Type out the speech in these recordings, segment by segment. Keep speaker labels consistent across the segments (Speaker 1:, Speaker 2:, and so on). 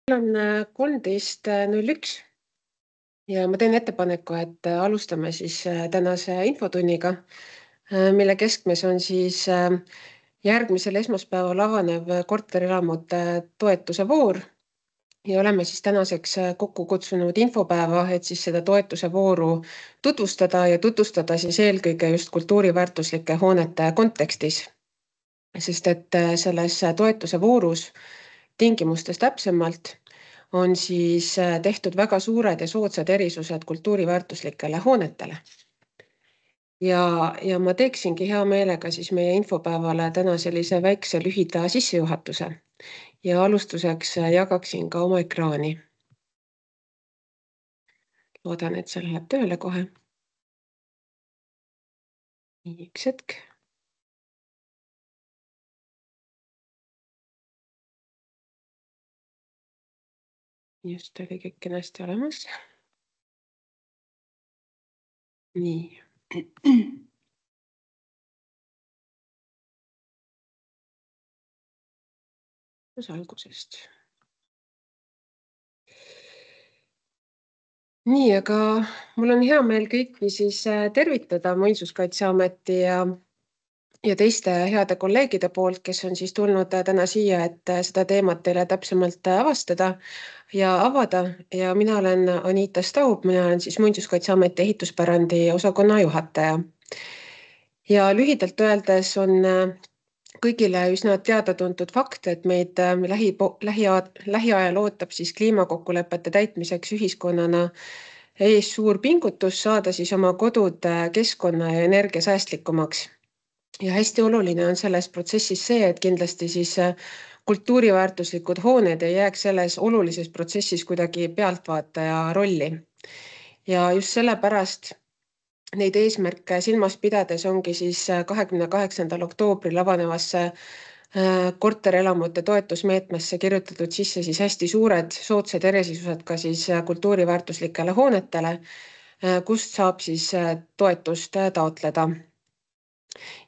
Speaker 1: On 13.01 ja ma teen ettepaneku, et alustame siis tänase infotunniga, mille keskmes on siis järgmisel esmaspäeval avanev korterelamute toetuse voor ja oleme siis tänaseks kokku kutsunud infopäeva, et siis seda toetuse vooru tutvustada ja tutvustada siis eelkõige just kultuuriväärtuslike hoonete kontekstis. Sest et selles toetuse voorus tingimustes täpsemalt on siis tehtud väga suured ja soodsad erisused kultuuriväärtuslikele hoonetele. Ja ma teeksingi hea meelega siis meie infopäevale täna sellise väikse lühida sissejuhatuse ja alustuseks jagaksin ka oma ekraani. Loodan, et see läheb tööle kohe. Nii, üks hetk. Just oli kõik kenasti olemas. Nii. Algusest. Nii, aga mul on hea meel kõiki siis tervitada Muinsuskaitseameti ja teiste heade kolleegide poolt, kes on siis tulnud täna siia, et seda teemat teile täpsemalt avastada ja avada. Ja mina olen Anita Staub, mina olen siis Muinsuskaitseameti ehituspärandi osakonna juhataja. Ja lühidalt öeldes on kõigile üsna teada-tuntud fakt, et meid lähiajal ootab siis kliimakokkulepete täitmiseks ühiskonnana ees suur pingutus saada siis oma kodud keskkonna ja energia säästlikumaks. Ja hästi oluline on selles protsessis see, et kindlasti siis kultuuriväärtuslikud hooned ei jääks selles olulises protsessis kuidagi pealtvaataja rolli. Ja just sellepärast neid eesmärke silmas pidades ongi siis 28. oktoobril avanevasse korterelamute toetusmeetmesse kirjutatud sisse siis hästi suured soodsad erisisused ka siis kultuuriväärtuslikele hoonetele, kust saab siis toetust taotleda.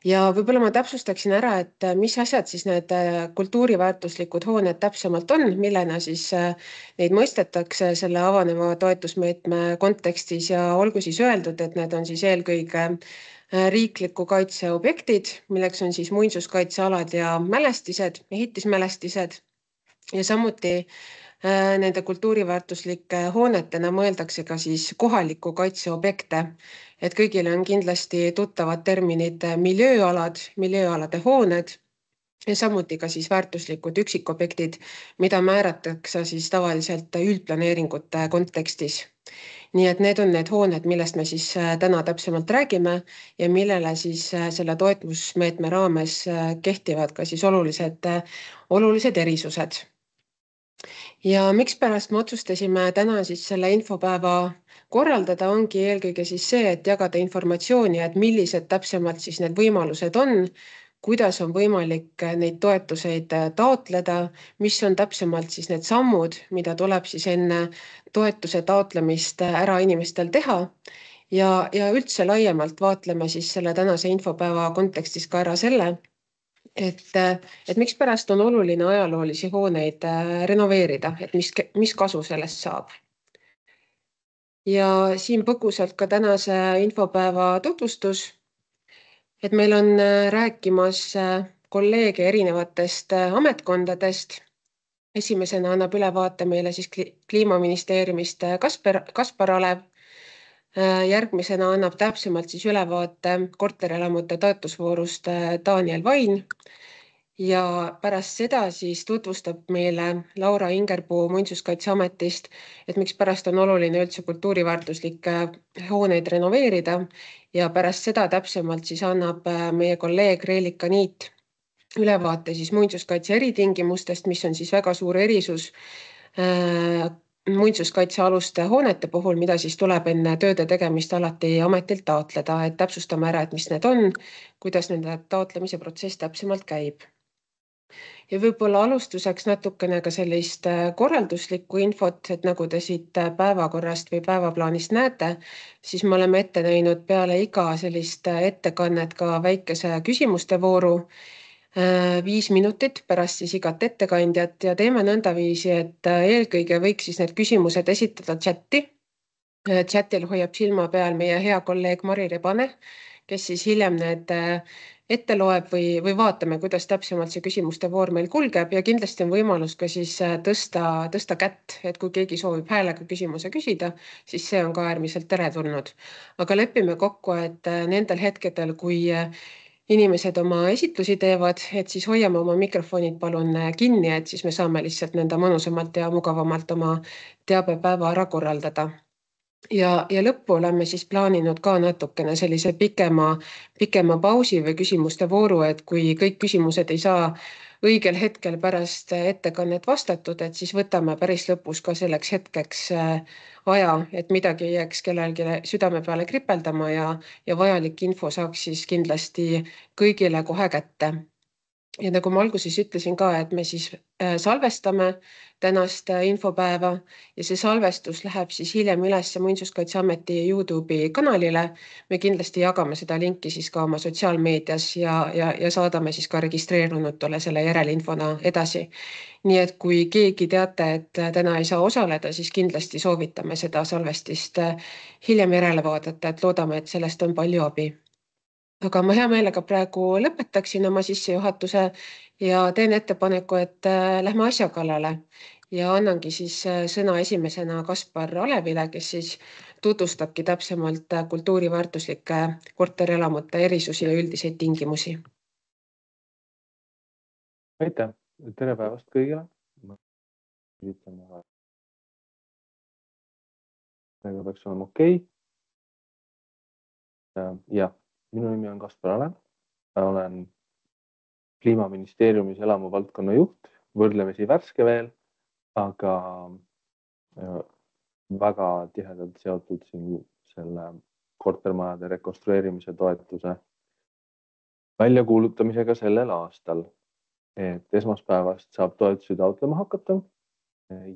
Speaker 1: Ja võib-olla ma täpsustaksin ära, et mis asjad siis need kultuuriväärtuslikud hooned täpsemalt on, millena siis neid mõistetakse selle avaneva toetusmeetme kontekstis ja olgu siis öeldud, et need on siis eelkõige riikliku kaitse objektid, milleks on siis muinsuskaitsealad ja mälestised, ehitismälestised ja samuti nende kultuuriväärtuslike hoonetena mõeldakse ka siis kohaliku kaitseobjekte. Et kõigile on kindlasti tuttavad terminid miljööalad, miljööalade hooned ja samuti ka siis väärtuslikud üksikobjektid, mida määratakse siis tavaliselt üldplaneeringute kontekstis. Nii et need on need hooned, millest me siis täna täpsemalt räägime ja millele siis selle toetusmeetme raames kehtivad ka siis olulised erisused. Ja mikspärast me otsustasime täna siis selle infopäeva korraldada ongi eelkõige siis see, et jagada informatsiooni, et millised täpsemalt siis need võimalused on, kuidas on võimalik neid toetuseid taotleda, mis on täpsemalt siis need sammud, mida tuleb siis enne toetuse taotlemist ära inimestel teha ja üldse laiemalt vaatleme siis selle tänase infopäeva kontekstis ka ära selle, et mikspärast on oluline ajaloolisi hooneid renoveerida, et mis kasu sellest saab. Ja siin põgusalt ka tänase infopäeva tutvustus, et meil on rääkimas kolleege erinevatest ametkondadest. Esimesena annab ülevaate meile siis Kliimaministeeriumist Kaspar Alev. Järgmisena annab täpsemalt siis ülevaate korterelamute toetusvoorust Daniel Vain ja pärast seda siis tutvustab meile Laura Ingerpuu Muinsuskaitseametist, et mikspärast on oluline üldse kultuuriväärtuslikke hooneid renoveerida ja pärast seda täpsemalt siis annab meie kolleeg Reelika Niit ülevaate siis muinsuskaitse eritingimustest, mis on siis väga suur erisus muinsuskaitsealuste hoonete puhul, mida siis tuleb enne tööde tegemist alati ametilt taotleda, et täpsustame ära, et mis need on, kuidas nende taotlemise protsess täpsemalt käib. Ja võib-olla alustuseks natukene ka sellist korralduslikku infot, et nagu te siit päevakorrast või päevaplaanist näete, siis me oleme ette näinud peale iga sellist ettekannet ka väikese küsimuste vooru. 5 minutit pärast siis igat ettekandjat ja teeme nõndaviisi, et eelkõige võiks siis need küsimused esitada chati. Chatil hoiab silma peal meie hea kolleeg Mari Rebane, kes siis hiljem need ette loeb või vaatame, kuidas täpsemalt see küsimuste voor meil kulgeb ja kindlasti on võimalus ka siis tõsta kätt, et kui keegi soovib häälega küsimuse küsida, siis see on ka äärmiselt teretulnud. Aga lepime kokku, et nendel hetkedel, kui inimesed oma esitlusi teevad, et siis hoiame oma mikrofonid palun kinni, et siis me saame lihtsalt nõnda mõnusamalt ja mugavamalt oma teabepäeva ära korraldada. Ja lõppu oleme siis plaaninud ka natukene sellise pikema pausi või küsimuste vooru, et kui kõik küsimused ei saa õigel hetkel pärast ettekannet vastatud, et siis võtame päris lõpus ka selleks hetkeks aja, et midagi ei jääks kellelgi südame peale kripeldama ja vajalik info saaks siis kindlasti kõigile kohe kätte. Ja nagu ma alguses ütlesin ka, et me siis salvestame tänast infopäeva ja see salvestus läheb siis hiljem üles Muinsuskaitseameti YouTube'i kanalile. Me kindlasti jagame seda linki siis ka oma sotsiaalmeedias ja saadame siis ka registreerunutele selle järelinfona edasi. Nii et kui keegi teate, et täna ei saa osaleda, siis kindlasti soovitame seda salvestist hiljem järele vaadata, et loodame, et sellest on palju abi. Aga ma hea meelega praegu lõpetaksin oma sissejuhatuse ja teen ettepaneku, et lähme asja kallale ja annangi siis sõna esimesena Kaspar Alevile, kes siis tutvustabki täpsemalt kultuuriväärtuslike korterelamute erisusi ja üldiseid tingimusi.
Speaker 2: Aitäh! Tere päevast kõigile! Peaks olema okei. Jah, minu nimi on Kaspar Alev. Olen Kliimaministeeriumis elamuvaldkonna juht, võrdlemisi värske veel, aga väga tihedalt seotud siin selle kortermajade rekonstrueerimise toetuse väljakuulutamisega sellel aastal. Et esmaspäevast saab toetusi taotlema hakata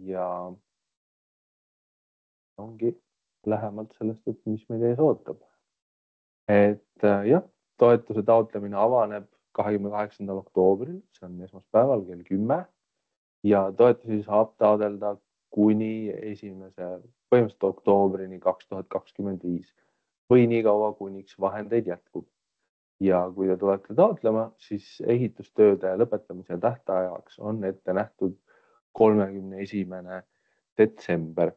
Speaker 2: ja ongi lähemalt sellest, et mis meid ees ootab. Et jah, toetuse taotlemine avaneb 28. oktoobril, see on esmaspäeval kell 10 ja toetusi saab taotleda kuni põhimõtteliselt oktoobrini 2025 või nii kaua, kuniks vahendeid jätkub. Ja kui te tulete taotlema, siis ehitustööde lõpetamise tähtajaks on ette nähtud 31. detsember.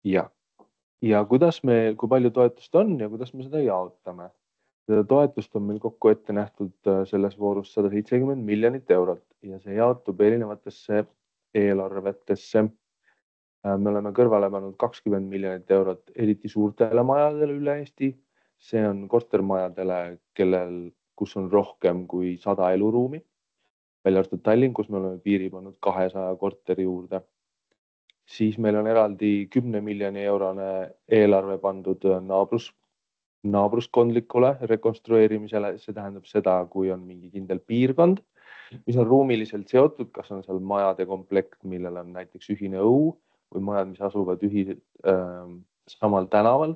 Speaker 2: Ja kui palju toetust on ja kuidas me seda jaotame? Seda toetust on meil kokku ette nähtud selles voorus 170 miljonit eurot ja see jaotub erinevatesse eelarvetesse. Me oleme kõrvale pannud 20 miljonit eurot eriti suurtele majadele üle Eesti. See on kortermajadele, kus on rohkem kui 100 eluruumi. Välja arvatud Tallinn, kus me oleme piiri pannud 200 korteri juurde. Siis meil on eraldi 10 miljoni eurone eelarve pandud naabruskondlikule rekonstrueerimisele. See tähendab seda, kui on mingi kindel piirkond, mis on ruumiliselt seotud, kas on seal majade komplekt, millel on näiteks ühine õu või majad, mis asuvad samal tänaval.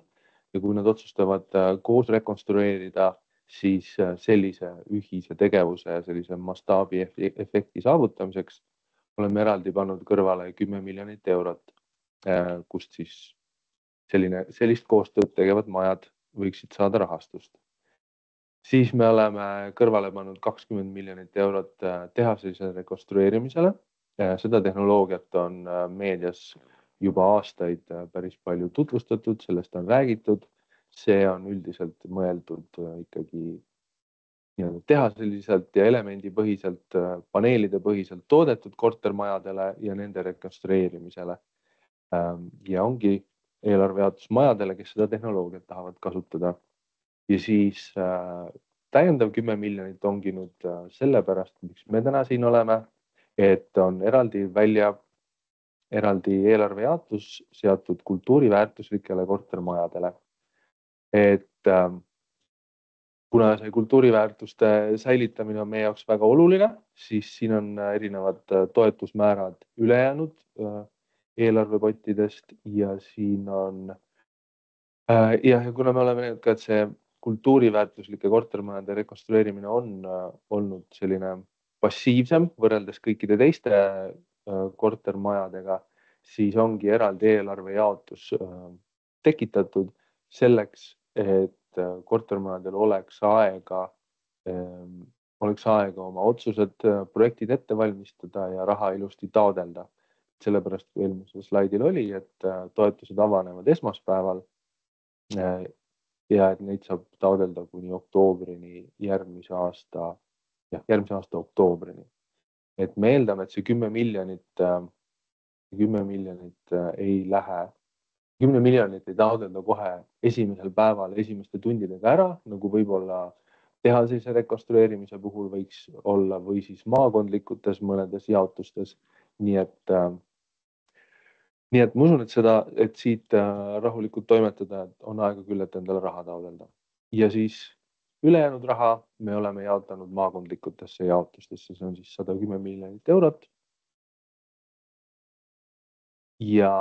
Speaker 2: Ja kui nad otsustavad koos rekonstrueerida, siis sellise ühise tegevuse ja sellise mastaabi efekti saavutamiseks oleme eraldi pannud kõrvale 10 miljonit eurot, kust siis sellist koostööd tegevad majad võiksid saada rahastust. Siis me oleme kõrvale pannud 20 miljonit eurot tehasele rekonstrueerimisele. Seda tehnoloogiat on meedias juba aastaid päris palju tutvustatud, sellest on räägitud. See on üldiselt mõeldud ikkagi tehaseliselt ja elemendipõhiselt, paneelide põhiselt toodetud kortermajadele ja nende rekonstrueerimisele. Ja ongi eelarvejaotus majadele, kes seda tehnoloogiat tahavad kasutada. Ja siis täiendav 10 miljonit ongi nüüd sellepärast, miks me täna siin oleme, et on eraldi eelarvejaotus seatud kultuuriväärtuslikele kortermajadele. Et kuna see kultuuriväärtuste säilitamine on meie jaoks väga oluline, siis siin on erinevad toetusmäärad ülejäänud eelarvepottidest ja siin on ja kuna me oleme näinud ka, et see kultuuriväärtuslike kortermajade rekonstrueerimine on olnud selline passiivsem võrreldes kõikide teiste kortermajadega, siis ongi eraldi eelarve jaotus tekitatud selleks, et kortermajadel oleks aega oma otsused, projektid ette valmistada ja raha ilusti taodelda. Sellepärast kui eelmisel slaidil oli, et toetused avanevad esmaspäeval ja et neid saab taodelda kuni oktoobrini järgmise aasta oktoobrini. Et me eeldame, et see 10 miljonit ei lähe, 10 miljonit ei taodelda kohe esimesel päeval esimeste tundidega ära, nagu võib-olla teha sellise rekonstrueerimise puhul võiks olla või siis maakondlikutes mõnedes jaotustes. Nii et ma usun, et siit rahulikult toimetada, et on aega küll, et endale raha taodelda. Ja siis ülejäänud raha me oleme jaotanud maakondlikutesse jaotustesse, see on siis 110 miljonit eurot. Ja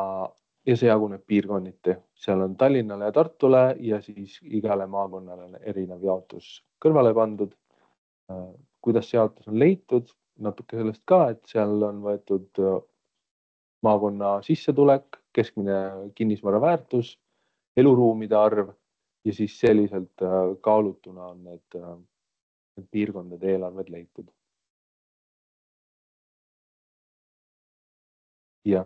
Speaker 2: see jaguneb piirkonniti. Seal on Tallinnale ja Tartule ja siis igale maakonnale erinev jaotus kõrvale pandud. Kuidas see jaotus on leitud? Natuke sellest ka, et seal on võetud maakonna sissetulek, keskmine kinnisvara väärtus, eluruumide arv ja siis selliselt kaalutuna on need piirkondade eelarved leitud. Ja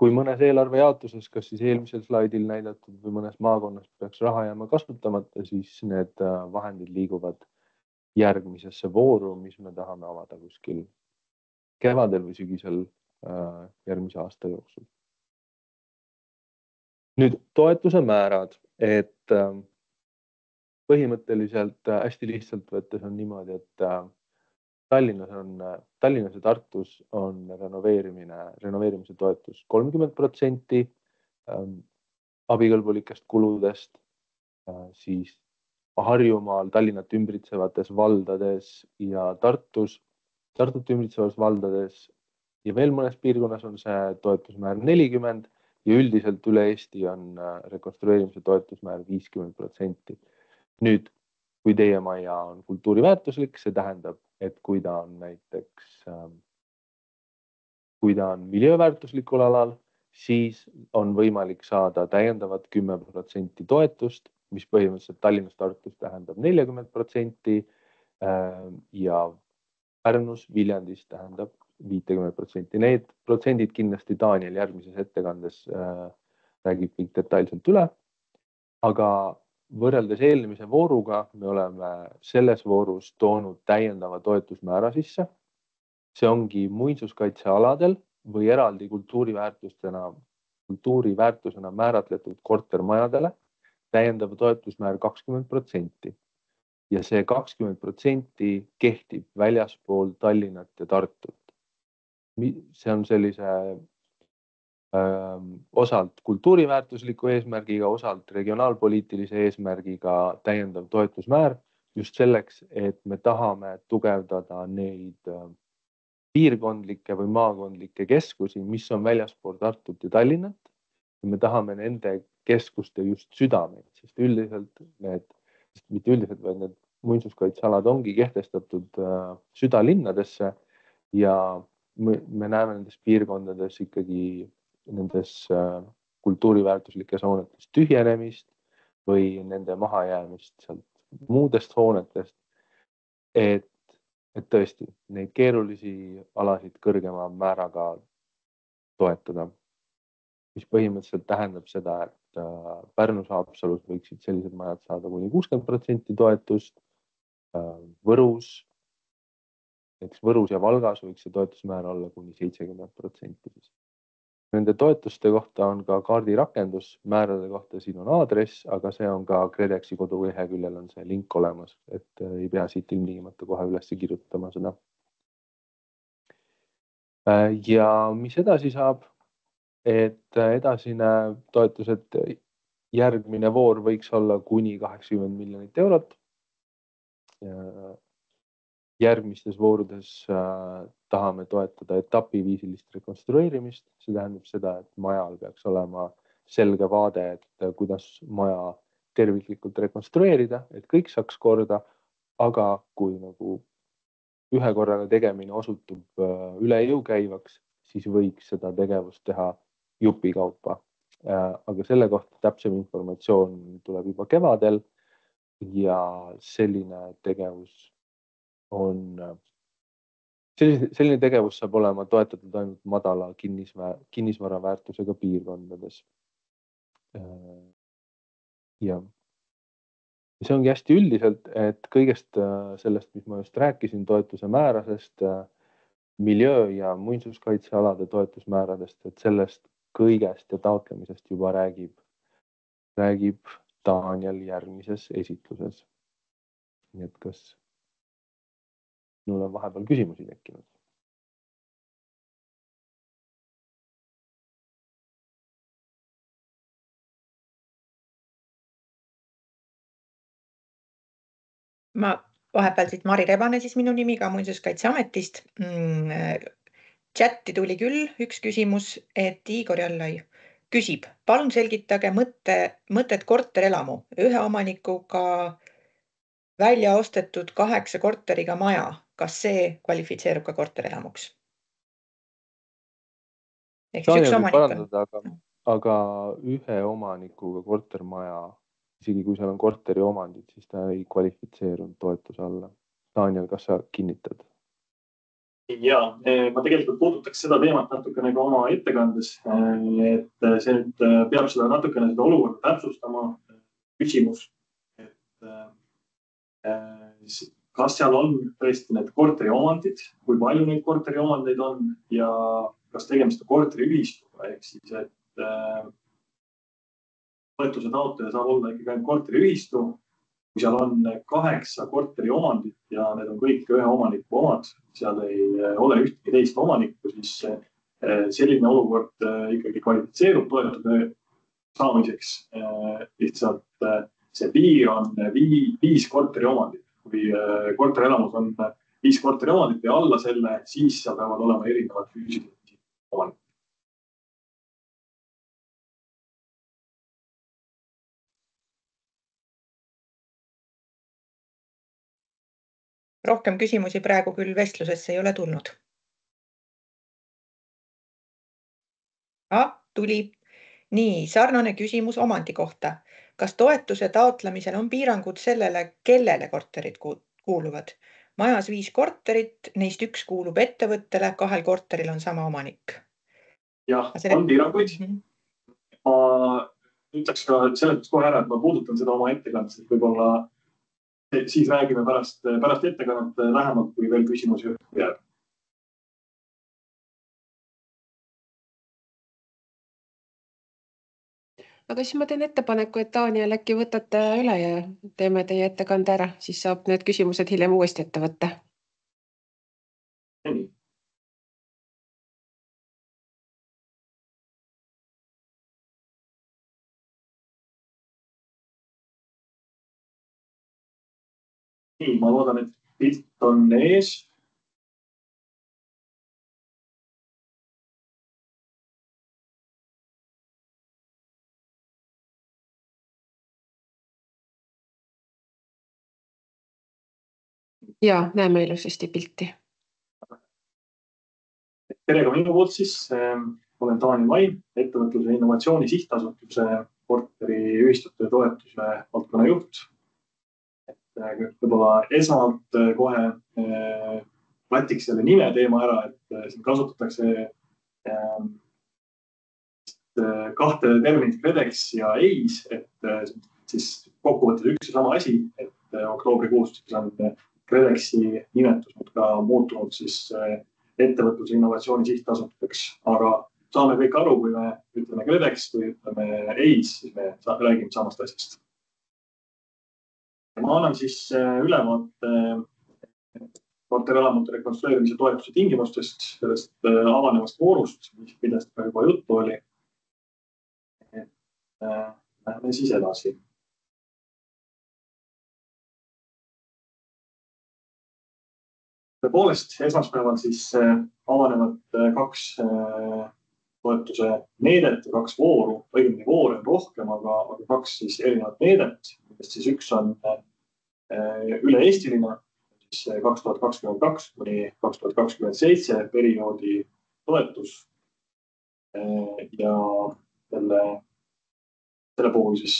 Speaker 2: kui mõnes eelarve jaotuses, kas siis eelmisel slaidil näidatud või mõnes maakonnas peaks raha jääma kasutamata, siis need vahendid liiguvad järgmisesse vooru, mis me tahame avada kuskil kevadel või sügisel järgmise aasta jooksul. Nüüd toetuse määrad, et põhimõtteliselt hästi lihtsalt võttes on niimoodi, et Tallinnas ja Tartus on renoveerimise toetus 30% abikõlbulikest kuludest, siis Harjumaal, Tallinnat ümbritsevates valdades ja Tartut ümbritsevates valdades ja veel mõnes piirkonnas on see toetusmäär 40% ja üldiselt üle Eesti on rekonstrueerimise toetusmäär 50%. Nüüd, kui teie maja on kultuuriväärtuslik, see tähendab, et kui ta on näiteks miljööväärtuslikul alal, siis on võimalik saada täiendavat 10% toetust, mis põhimõtteliselt Tallinnas, Tartus tähendab 40% ja Pärnus, Viljandis tähendab 50%. Need protsendid kindlasti Daniel järgmises ettekandes räägib kõik detailselt üle, aga võrreldes eelmise vooruga me oleme selles voorus toonud täiendava toetusmäära sisse. See ongi muinsuskaitsealadel või eraldi kultuuriväärtusena määratletud kortermajadele täiendav toetusmäär 20%. Ja see 20% kehtib väljaspool Tallinnat ja Tartut. See on sellise osalt kultuuriväärtusliku eesmärgiga, osalt regionaalpoliitilise eesmärgiga täiendav toetusmäär just selleks, et me tahame tugevdada neid piirkondlikke või maakondlikke keskusi, mis on väljaspool Tartut ja Tallinnat. Me tahame nende keskuste just südameid, sest mitte üldiselt, vaid need muinsuskaitsealad ongi kehtestatud südalinnadesse ja me näeme nendes piirkondades ikkagi nendes kultuuriväärtuslikes hoonetes tühjenemist või nende mahajäämist sealt muudest hoonetest, et tõesti neid keerulisi alasid kõrgema määraga toetada, mis põhimõtteliselt tähendab seda, et Pärnus, Haapsalus võiksid sellised majad saada kuni 60% toetust, Võrus ja Valgas võiks see toetusmäär olla kuni 70%. Nende toetuste kohta on ka kaardirakendus, määrade kohta siin on aadress, aga see on ka KredExi koduleheküljel on see link olemas, et ei pea siit ilmtingimata kohe üles kirjutama seda. Ja mis edasi saab, et edasine toetus, et järgmine voor võiks olla kuni 80 miljonit eurot. Järgmistes voorudes tahame toetada etapiviisilist rekonstrueerimist. See tähendab seda, et majal peaks olema selge vaade, et kuidas maja terviklikult rekonstrueerida, et kõik saaks korda, aga kui nagu ühe korraga tegemine osutub üle jõu käivaks, siis võiks seda tegevust teha jupi kaupa. Aga selle kohta täpsem informatsioon tuleb juba kevadel ja selline tegevus saab olema toetatud ainult madala kinnisvara väärtusega piirkondades. Ja see ongi hästi üldiselt, et kõigest sellest, mis ma just rääkisin, toetuse määrasest, miljöö- ja muinsuskaitsealade toetusmääradest, et sellest kõigest ja taotlemisest juba räägib Daniel järgmises esitluses. Nii et kas mul on vahepeal küsimusi tekkinud?
Speaker 3: Ma vahepeal siit Mari Rebane, siis minu nimi ka Muinsuskaitseametist. Chatti tuli küll üks küsimus, et Igor Jallai küsib, palun selgitage mõtet korterelamu, ühe omanikuga välja ostetud 8 korteriga maja. Kas see kvalifitseerub ka korterelamuks?
Speaker 2: Daniel võib parandada, aga ühe omanikuga kortermaja, isegi kui seal on korteri omandid, siis ta ei kvalifitseerunud toetuse alla. Daniel, kas sa kinnitad?
Speaker 4: Ja, ma tegelikult puudutaks seda teemat natukene ka oma ettekandes, et see nüüd peab seda natukene seda olukorda täpsustama. Küsimus, et kas seal on tõesti need korteri omandid, kui palju neid korteri omandeid on ja kas tegemist on korteri ühistuga, ehk siis, et toetuse taotleja saab olla ikkagi ainult korteri ühistu. Kui seal on 8 korteri omandit ja need on kõik ühe omaniku omad, seal ei ole ühtegi teist omanikku, siis selline olukord ikkagi kvalifitseerub toetuse saamiseks. Lihtsalt see piir on 5 korteri omandit. Kui korterelamus on 5 korteri omandit ja alla selle, siis seal peavad olema erinevad füüsilised omanikud.
Speaker 3: Rohkem küsimusi praegu küll vestlusesse ei ole tulnud. Tuli. Nii, sarnane küsimus omandi kohta. Kas toetuse taotlemisel on piirangud sellele, kellele korterid kuuluvad? Majas 5 korterit, neist 1 kuulub ettevõttele, 2 korteril on sama omanik.
Speaker 4: Jah, on piiranguid. Ma ütleks ka seletaks kohe ära, et ma puudutan seda oma ettekandes, et võib-olla siis räägime pärast ettekannet lähemalt, kui veel küsimusi jääb.
Speaker 1: Aga siis ma teen ettepaneku, et Daniel äkki võtate üle ja teeme teie ettekande ära, siis saab need küsimused hiljem uuesti ette võtta.
Speaker 4: Nii, ma loodan, et pilt on ees.
Speaker 1: Ja, näeme ilusasti pilti.
Speaker 4: Tere ka minu poolt siis. Olen Daniel Mai, ettevõtluse innovatsiooni sihtasutuse korteriühistute toetuse valdkonna juht. Võib-olla esmalt kohe lätiks selle nime teema ära, et siin kasutatakse kahte terminit KredEx ja EIS, et siis kokkuvõttes üks ja sama asi, et oktoobrikuust on KredExi nimetus ka muutunud siis ettevõtluse innovatsiooni sihtasutuseks, aga saame kõik aru, kui me ütleme KredEx või ütleme EIS, siis me räägime samast asjast. Ma annan siis ülevaate korterelamute rekonstrueerimise toetuse tingimustest, sellest avanevast voorust, millest ka juba juttu oli. Lähme siis edasi. Tõepoolest, esmaspäeval siis avanevad 2 toetuse meedet ja 2 vooru, õigemini voore on rohkem, aga 2 siis erinevat meedet, millest siis üks on üle-eestiline, siis 2022 kuni 2027 perioodi toetus ja selle puhul siis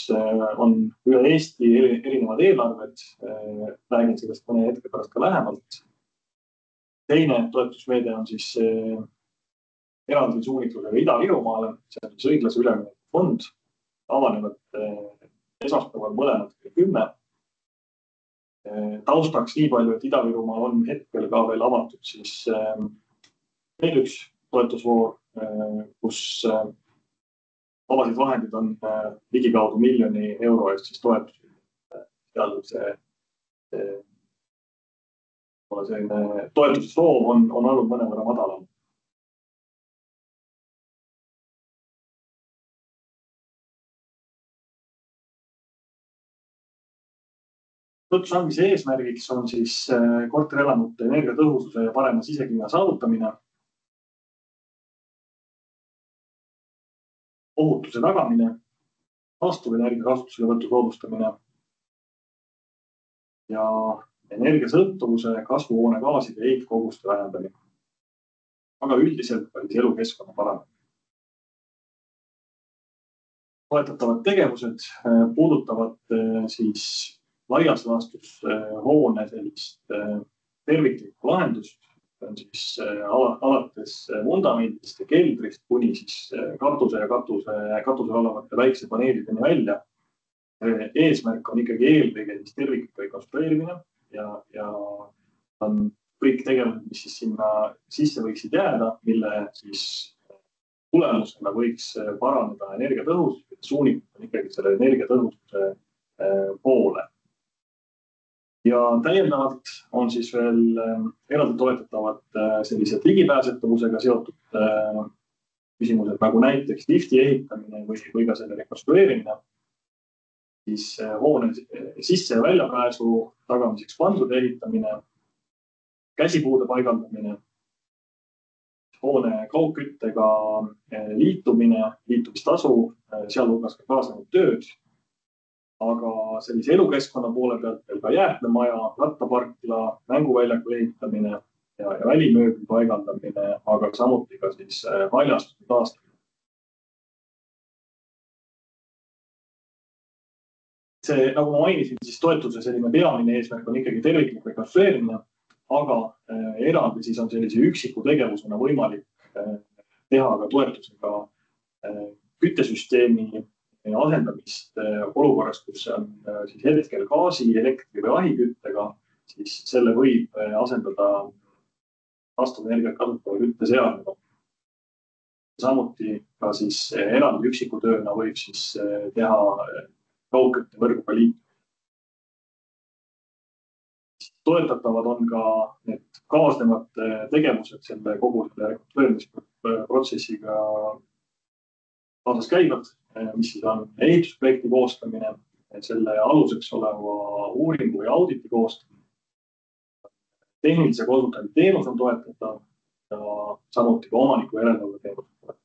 Speaker 4: on üle Eesti erinevad eelarved, räägin sellest mõne hetke pärast ka lähemalt. Teine toetusmeede on siis eraldi suunitlusega Ida-Virumaale, see on siis õiglase ülemineku fond, avanevad esmaspäeval mõlemad kell 10. Taustaks nii palju, et Ida-Virumaal on hetkel ka veel avatud siis veel üks toetusvoor, kus vabasid vahendid on ligikaudu 1 000 000 euro eest siis toetusi. Seal selline toetussoov on olnud mõnevõrra madalam. Toetuse andmise eesmärgiks on siis korterelamute energiatõhususe ja parema sisekliima saavutamine, ohutuse tagamine, taastuvenergia kasutuselevõtu soodustamine ja energiasõltuvuse kasvuhoonegaaside heitkoguste vähendamine, aga üldiselt vaid elukeskkonna paranemine. Toetatavad tegevused puudutavad siis laias laastus hoone sellist terviklikku lahendust, on siis alates vundamendist ja keldrist kuni siis katuse ja katusel olevate päiksepaneelideni välja. Eesmärk on ikkagi eelkõige siis terviklik rekonstrueerimine ja on kõik tegevused, mis siis sinna sisse võiksid jääda, mille siis tulemusena võiks paraneda energiatõhusus, suunitud on ikkagi selle energiatõhususe poole. Ja täiendavalt on siis veel eraldi toetatavad sellised ligipääsetavusega seotud küsimused, nagu näiteks lifti ehitamine või ka selle rekonstrueerimine, siis hoone sisse- ja väljapääsu tagamiseks vandude ehitamine, käsipuude paigaldamine, hoone kaugküttega liitumine, liitumistasu, sealhulgas ka kaasnevad tööd, aga sellise elukeskkonna poole pealt veel ka jäätmemaja, rattaparkla, mänguväljaku ehitamine ja välimööbli paigaldamine, aga samuti ka siis haljastuse taastamine. See, nagu ma mainisin, siis toetuse selline peamine eesmärk on ikkagi terviklik rekonstrueerimine, aga eraldi siis on sellise üksiku tegevusena võimalik teha ka toetusega küttesüsteemi asendamist olukorras, kus see on siis hetkel gaasi, elektri või ahiküttega, siis selle võib asendada taastuvenergiat kasutava kütteseadmega. Samuti ka siis eraldi üksiku tööna võib siis teha kaugküttevõrguga liitumine. Toetatavad on ka need kaasnevad tegevused selle kogu selle rekonstrueerimisprotsessiga kaasas käivad, mis siis on ehitusprojekti koostamine, selle aluseks oleva uuringu ja auditi koostamine, tehnilise konsultandi teenus on toetatav ja samuti ka omaniku järelevalve teenus on toetatav.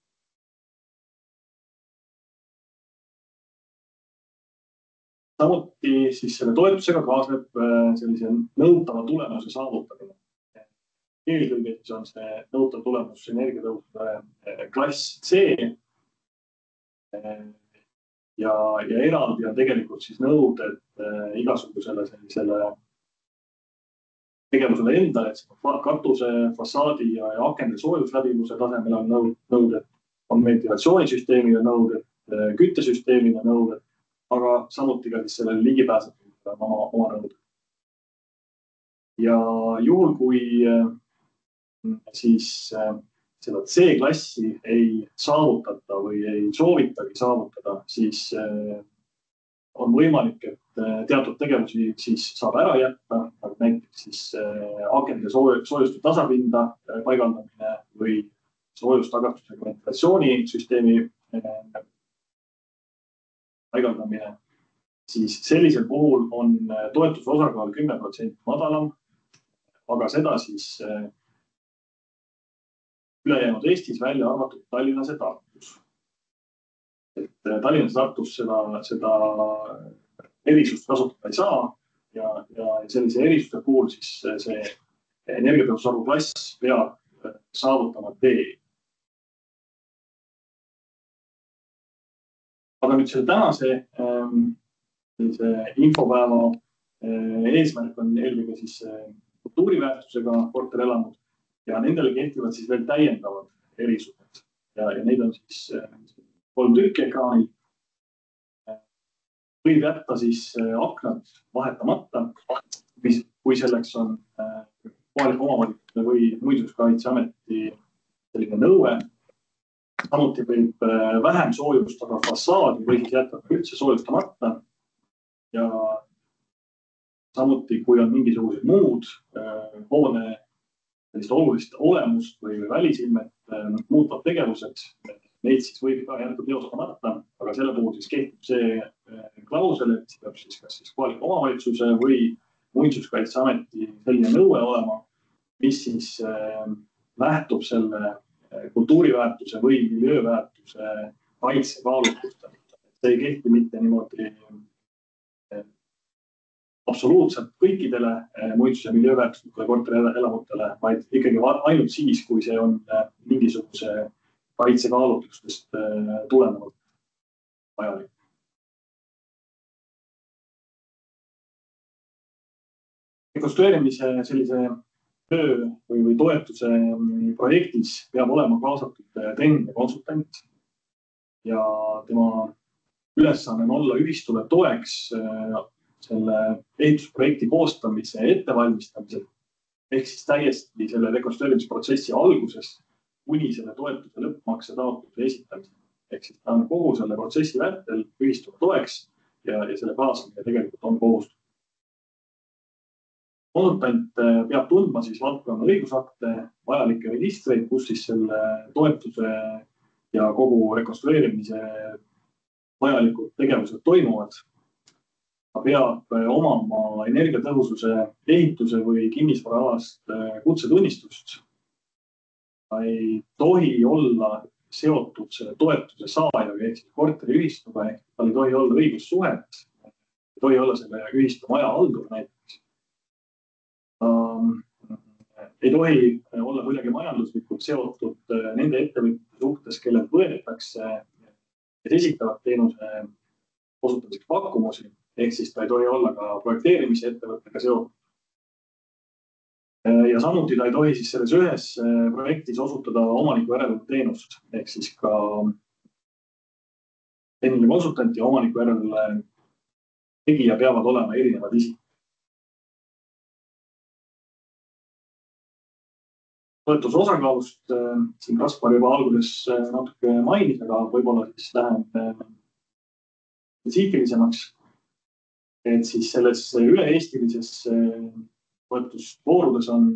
Speaker 4: Samuti siis selle toetusega kaasneb sellise nõutava tulemuse saavutamine. Eelkõige siis on see nõutav tulemus energiatõhususe klass C ja eraldi on tegelikult siis nõuded igasugusele sellisele tegevusele endale, et katuse, fassaadi ja akende soojusläbivuse tasemel on nõuded, on ventilatsioonisüsteemile nõuded, küttesüsteemile nõuded, aga samuti ka siis sellele ligipääsetavusele on oma nõuded. Ja juhul, kui siis seda C-klassi ei saavutata või ei soovitagi saavutada, siis on võimalik, et teatud tegevusi siis saab ära jätta, nagu näiteks siis akende soojustu tasapinda paigaldamine või soojustagastusega ventilatsioonisüsteemi paigaldamine, siis sellisel puhul on toetuse osakaal 10% madalam, aga seda siis ülejäänud Eestis välja arvatud Tallinnas ja Tartus. Et Tallinnas ja Tartus seda erisust kasutada ei saa ja sellise erisuse puhul siis see energiatõhususarvu klass peab saavutama D. Aga nüüd selle tänase infopäeva eesmärk on eelkõige siis kultuuriväärtusega korterelamud ja nendele kehtivad siis veel täiendavad erisused ja neid on siis 3 tükki ekraanil. Võib jätta siis aknad vahetamata, kui selleks on kohaliku omavalitsuse või Muinsuskaitseameti selline nõue. Samuti võib vähem soojustada fassaadi või siis jätta üldse soojustamata. Ja samuti, kui on mingisugused muud hoone olulist olemust või välisilmet muutvad tegevused, neid siis võib ka jätta teostamata, aga selle puhul siis kehtib see klausel, et see peab siis kas kohaliku omavalitsuse või Muinsuskaitseameti selline nõue olema, mis siis lähtub selle kultuuriväärtuse või miljööväärtuse kaitsekaalutluste. See ei kehti mitte niimoodi absoluutselt kõikidele muinsus- ja miljööväärtuslikele korterelamutele, vaid ikkagi ainult siis, kui see on mingisuguse kaitsekaalutlustest tulenevalt vajalik. Rekonstrueerimise sellise töö või toetuse projektis peab olema kaasatud tehniline konsultant ja tema ülesanne on olla ühistule toeks selle ehitusprojekti koostamise ettevalmistamisel ehk siis täiesti selle rekonstrueerimisprotsessi algusest kuni selle toetuse lõppmakse taotluse esitamisel. Ehk siis ta on kogu selle protsessi vältel ühistule toeks ja selle kaasamine tegelikult on kohustus. Konsultant peab tundma siis valdkonna õigusakte, vajalikke registreid, kus siis selle toetuse ja kogu rekonstrueerimise vajalikud tegevused toimuvad. Ta peab omama energiatõhususe ehituse või kinnisvaraalast kutsetunnistust. Ta ei tohi olla seotud selle toetuse saajaga ehk siis korteriühistuga, tal ei tohi olla õigussuhet, ei tohi olla selle ühistu maja haldur näiteks. Ei tohi olla kuidagi majanduslikult seotud nende ettevõtjate suhtes, kellelt võetakse ja esitavad teenuse osutamiseks pakkumusi, ehk siis ta ei tohi olla ka projekteerimise ettevõttega seotud. Ja samuti ta ei tohi siis selles ühes projektis osutada omaniku järelevalve teenust, ehk siis ka tehniline konsultant ja omaniku järelevalve tegija peavad olema erinevad isikud. Toetuse osakaalust siin Kaspar juba alguses natuke mainis, aga võib-olla siis lähen spetsiifilisemaks. Et siis selles üle-eestilises toetusvoorudes on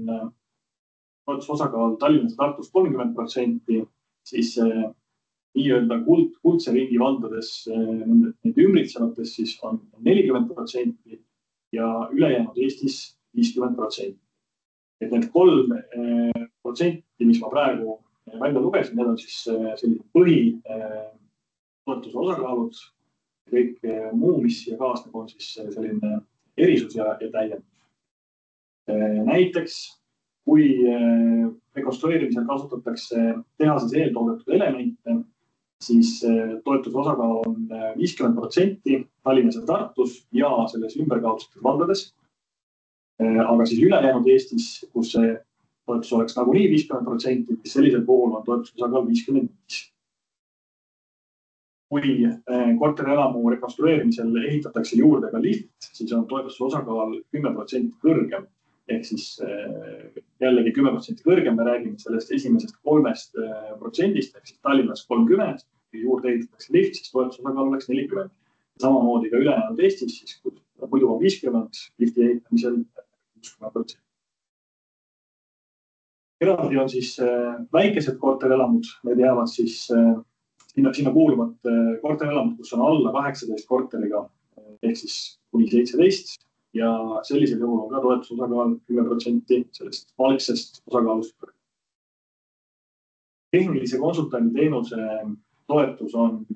Speaker 4: toetuse osakaal Tallinnas ja Tartus 30%, siis nii-öelda kuldse ringi valdades neid ümbritsevates siis on 40% ja ülejäänud Eestis 50%. Et need 3%, mis ma praegu välja lugesin, need on siis sellised põhi toetuse osakaalud. Kõik muu, mis siia kaasneb, on siis selline erisus ja täiendus. Näiteks, kui rekonstrueerimisel kasutatakse tehases eeltoodetud elemente, siis toetuse osakaal on 50% Tallinnas ja Tartus ja selles ümberkaudsetes valdades. Aga siis ülejäänud Eestis, kus see toetus oleks nagunii 50%, siis sellisel puhul on toetuse osakaal 55%. Kui korterelamu rekonstrueerimisel ehitatakse juurde ka lift, siis on toetuse osakaal 10% kõrgem. Ehk siis jällegi 10% kõrgem, me räägime sellest esimesest 3%, ehk siis Tallinnas 30%, kui juurde ehitatakse lift, siis toetuse osakaal oleks 40%. Samamoodi ka ülejäänud Eestis, siis kui muidu on 50%, lifti ehitamisel 60%. Eraldi on siis väikesed korterelamud, need jäävad siis sinna kuuluvad korterelamud, kus on alla 18 korteriga, ehk siis kuni 17 ja sellisel juhul on ka toetuse osakaal 10% sellest algsest osakaalust. Tehnilise konsultandi teenuse toetus on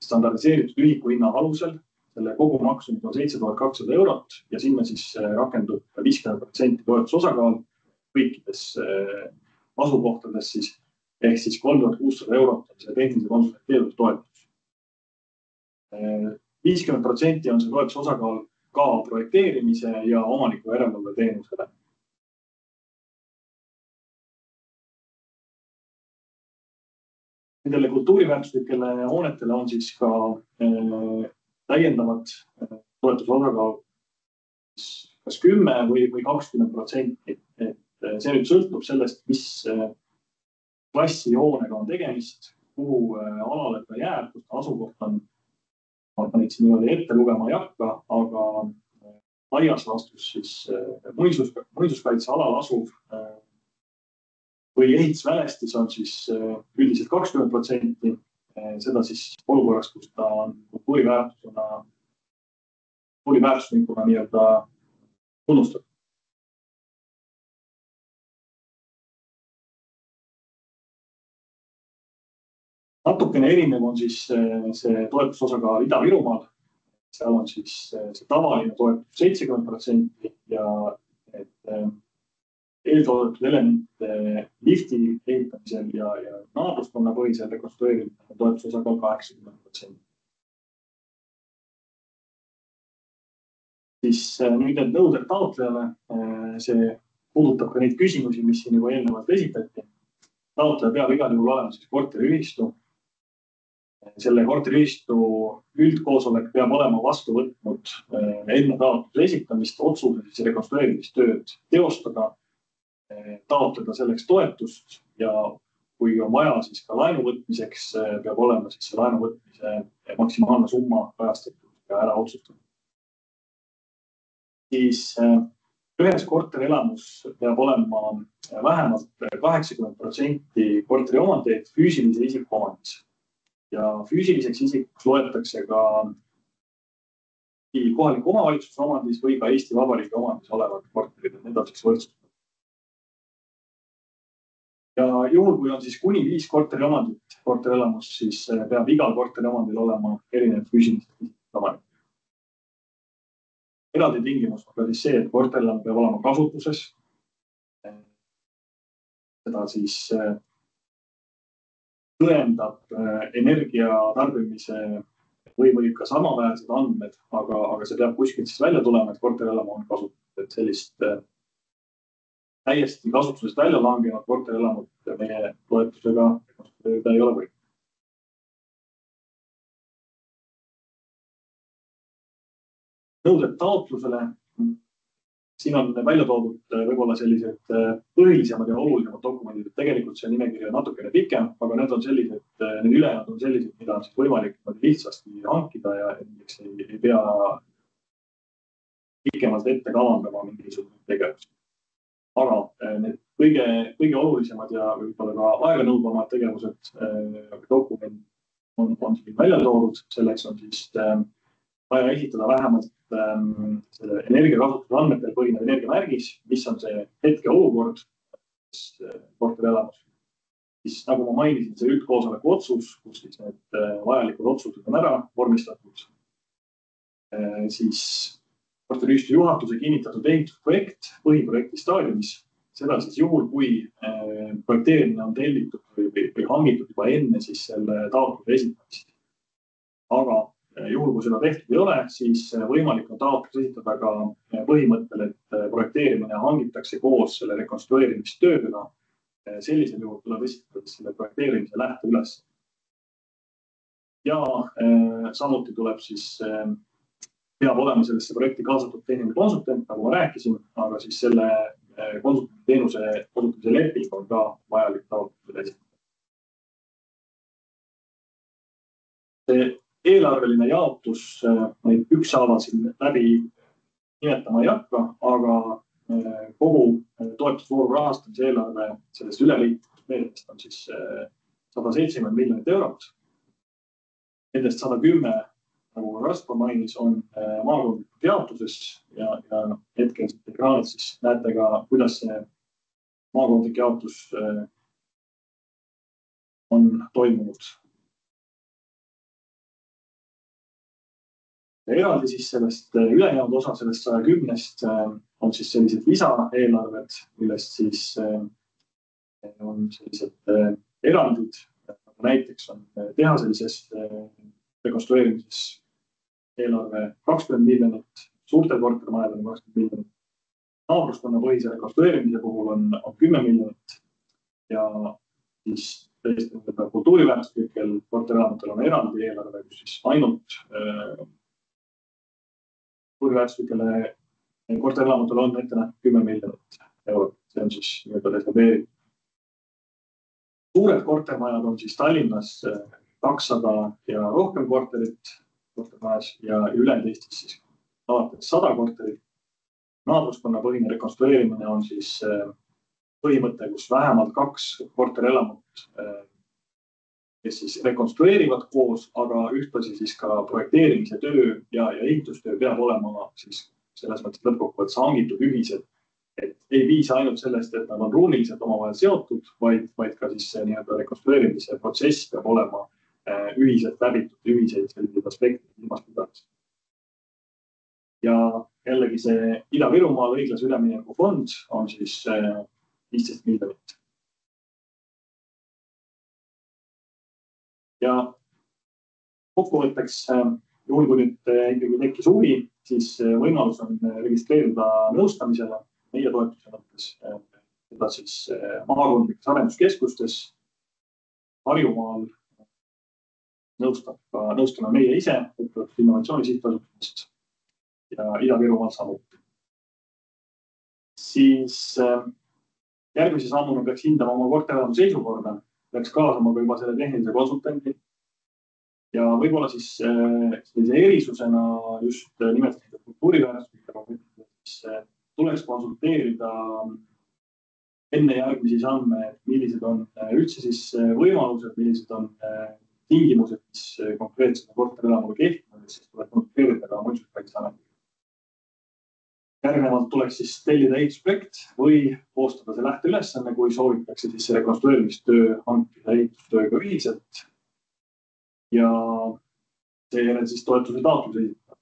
Speaker 4: standardiseeritud ühikuhinna alusel. Selle kogumaksumus on 7200 eurot ja sinna siis rakendub 50% toetusosakaal kõikides asukohtades siis, ehk siis 3600 eurot on see tehnilise konsultandi teenuse toetus. 50% on see toetusosakaal ka projekteerimise ja omaniku järelevalve teenusele. Nendele kultuuriväärtuslikele hoonetele on siis ka täiendavad toetusosakaal kas 10 või 20%. Et see nüüd sõltub sellest, mis klassi hoonega on tegemist, kuhu alale ta jääb, kus ta asukoht on. Ma neid siin niimoodi ette lugema ei hakka, aga laias laastus siis muinsuskaitsealal asuv või ehitusmälestis on siis üldiselt 20%, seda siis olukorras, kus ta on kultuuriväärtuslikuna nii-öelda tunnustatud. Natukene erinev on siis see toetusosakaal Ida-Virumaal. Seal on siis see tavaline toetus 70% ja eeltoodetud elemente lifti ehitamisel ja naabruskonna põhisel rekonstrueerimisel toetusosakaal 80%. Siis nüüd need nõuded taotlejale, see puudutab ka neid küsimusi, mis siin juba eelnevalt esitati. Taotleja peab igal juhul olema siis korteriühistu. Selle korteriühistu üldkoosolek peab olema vastu võtnud enne taotluse esitamist otsuse siis rekonstrueerimistööd teostada, taotleda selleks toetust ja kui on vaja siis ka laenu võtmiseks, peab olema siis see laenu võtmise maksimaalne summa kajastatud ja ära otsustatud. Siis ühes korterelamus peab olema vähemalt 80% korteri omandeid füüsilise isiku omandis. Ja füüsiliseks isikuks loetakse ka kohaliku omavalitsuse omandis või ka Eesti Vabariigi omandis olevad korterid, need on siis võrdsustatud. Ja juhul, kui on siis kuni 5 korteriomandit korterelamus, siis peab igal korteriomandil olema erinev füüsilisest omanik. Eraldi tingimus on ka siis see, et korterelamu peab olema kasutuses. Seda siis tõendab energia tarbimise või ka samaväärsed andmed, aga see peab kuskilt siis välja tulema, et korterelamu on kasutatud, et sellist täiesti kasutusest välja langenud korterelamut meie toetusega rekonstrueerida ei ole võimalik. Nõuded taotlusele. Siin on välja toodud võib-olla sellised põhilisemad ja olulisemad dokumendid. Tegelikult see nimekiri on natukene pikem, aga need on sellised, need ülejäänud on sellised, mida on siis võimalik lihtsasti hankida ja ei pea pikemalt ette kavandama mingisugune tegevus. Aga need kõige olulisemad ja võib-olla ka aeganõudvamad tegevused dokument on siin välja toodud. Selleks on siis vaja esitada vähemalt selle energiakasutuse andmetel põhinev energiamärgis, mis on see hetke olukord korterelamus. Siis nagu ma mainisin, see üldkoosoleku otsus, kus siis need vajalikud otsused on ära vormistatud. Siis korteriühistu juhatuse kinnitatud ehitusprojekt põhiprojekti staadiumis, seda siis juhul, kui projekteerimine on tellitud või hangitud juba enne siis selle taotluse esitamist. Aga juhul, kui seda tehtud ei ole, siis võimalik on taotlus esitada ka põhimõttel, et projekteerimine hangitakse koos selle rekonstrueerimistöödena. Sellisel juhul tuleb esitada selle projekteerimise lähteüles. Ja samuti tuleb siis peab olema sellesse projekti kaasatud tehniline konsultant, nagu ma rääkisin, aga siis selle konsultantiteenuse kasutamise leping on ka vajalik taotlusele esitada. See eelarveline jaotus, neid ükshaaval siin läbi nimetama ei hakka, aga kogu toetusvooru rahastamise eelarve sellest üleliiklikust meetmest on siis 170 miljonit eurot. Nendest 110 nagu Rastko mainis, on maakondlikult jaotuses ja hetkel ekraanil siis näete ka, kuidas see maakondlik jaotus on toimunud. Eraldi siis sellest ülejäänud osa sellest 110-st on siis sellised lisaeelarved, millest siis on sellised erandid. Näiteks on tehaselises rekonstrueerimises eelarve 20 miljonit, suurte kortermajadel on 20 miljonit. Naabruskonna põhise rekonstrueerimise puhul on 10 miljonit ja siis kultuuriväärtuslikel korterelamutel on eraldi eelarve, kus siis ainult kultuuriväärtuslikele korterelamutel on ette nähtud 10 miljonit eurot. See on siis reserveeritud. Suured kortermajad on siis Tallinnas 200 ja rohkem korterit kortermajas ja ülejäänud Eestis siis alates 100 korterit. Naabruskonna põhine rekonstrueerimine on siis põhimõte, kus vähemalt 2 korterelamut, kes siis rekonstrueerivad koos, aga ühtlasi siis ka projekteerimise töö ja ehitustöö peab olema siis selles mõttes lõppkokkuvõttes hangitud ühised. Et ei piisa ainult sellest, et nad on ruumiliselt omavahel seotud, vaid ka siis see nii-öelda rekonstrueerimise protsess peab olema ühiselt läbitud, ühiseid selliseid aspekte ilmas pidades. Ja jällegi see Ida-Virumaal õiglase ülemineku fond on siis 15 miljonit. Ja kokkuvõtteks, juhul kui nüüd ikkagi tekkis huvi, siis võimalus on registreerida nõustamisele meie toetuse mõttes, seda siis maakondlikes arenduskeskustes. Harjumaal nõustame meie ise, innovatsiooni sihtasutusest ja Ida-Virumaal samuti. Siis järgmise sammuna peaks hindama oma korterelamu seisukorda, peaks kaasama ka juba selle tehnilise konsultandi. Ja võib-olla siis sellise erisusena just nimelt kultuuriväärtuslikega tuleks konsulteerida enne järgmisi samme, millised on üldse siis võimalused, millised on tingimused, mis konkreetselt korterelamule kehtivad, siis tuleb konsulteerida ka muinsuskaitseametiga. Järgnevalt tuleks siis tellida ehitusprojekt või koostada see lähteülesanne, kui soovitakse siis rekonstrueerimistöö hankida ehitustööga ühiselt. Ja seejärel siis toetuse taotluse esitada.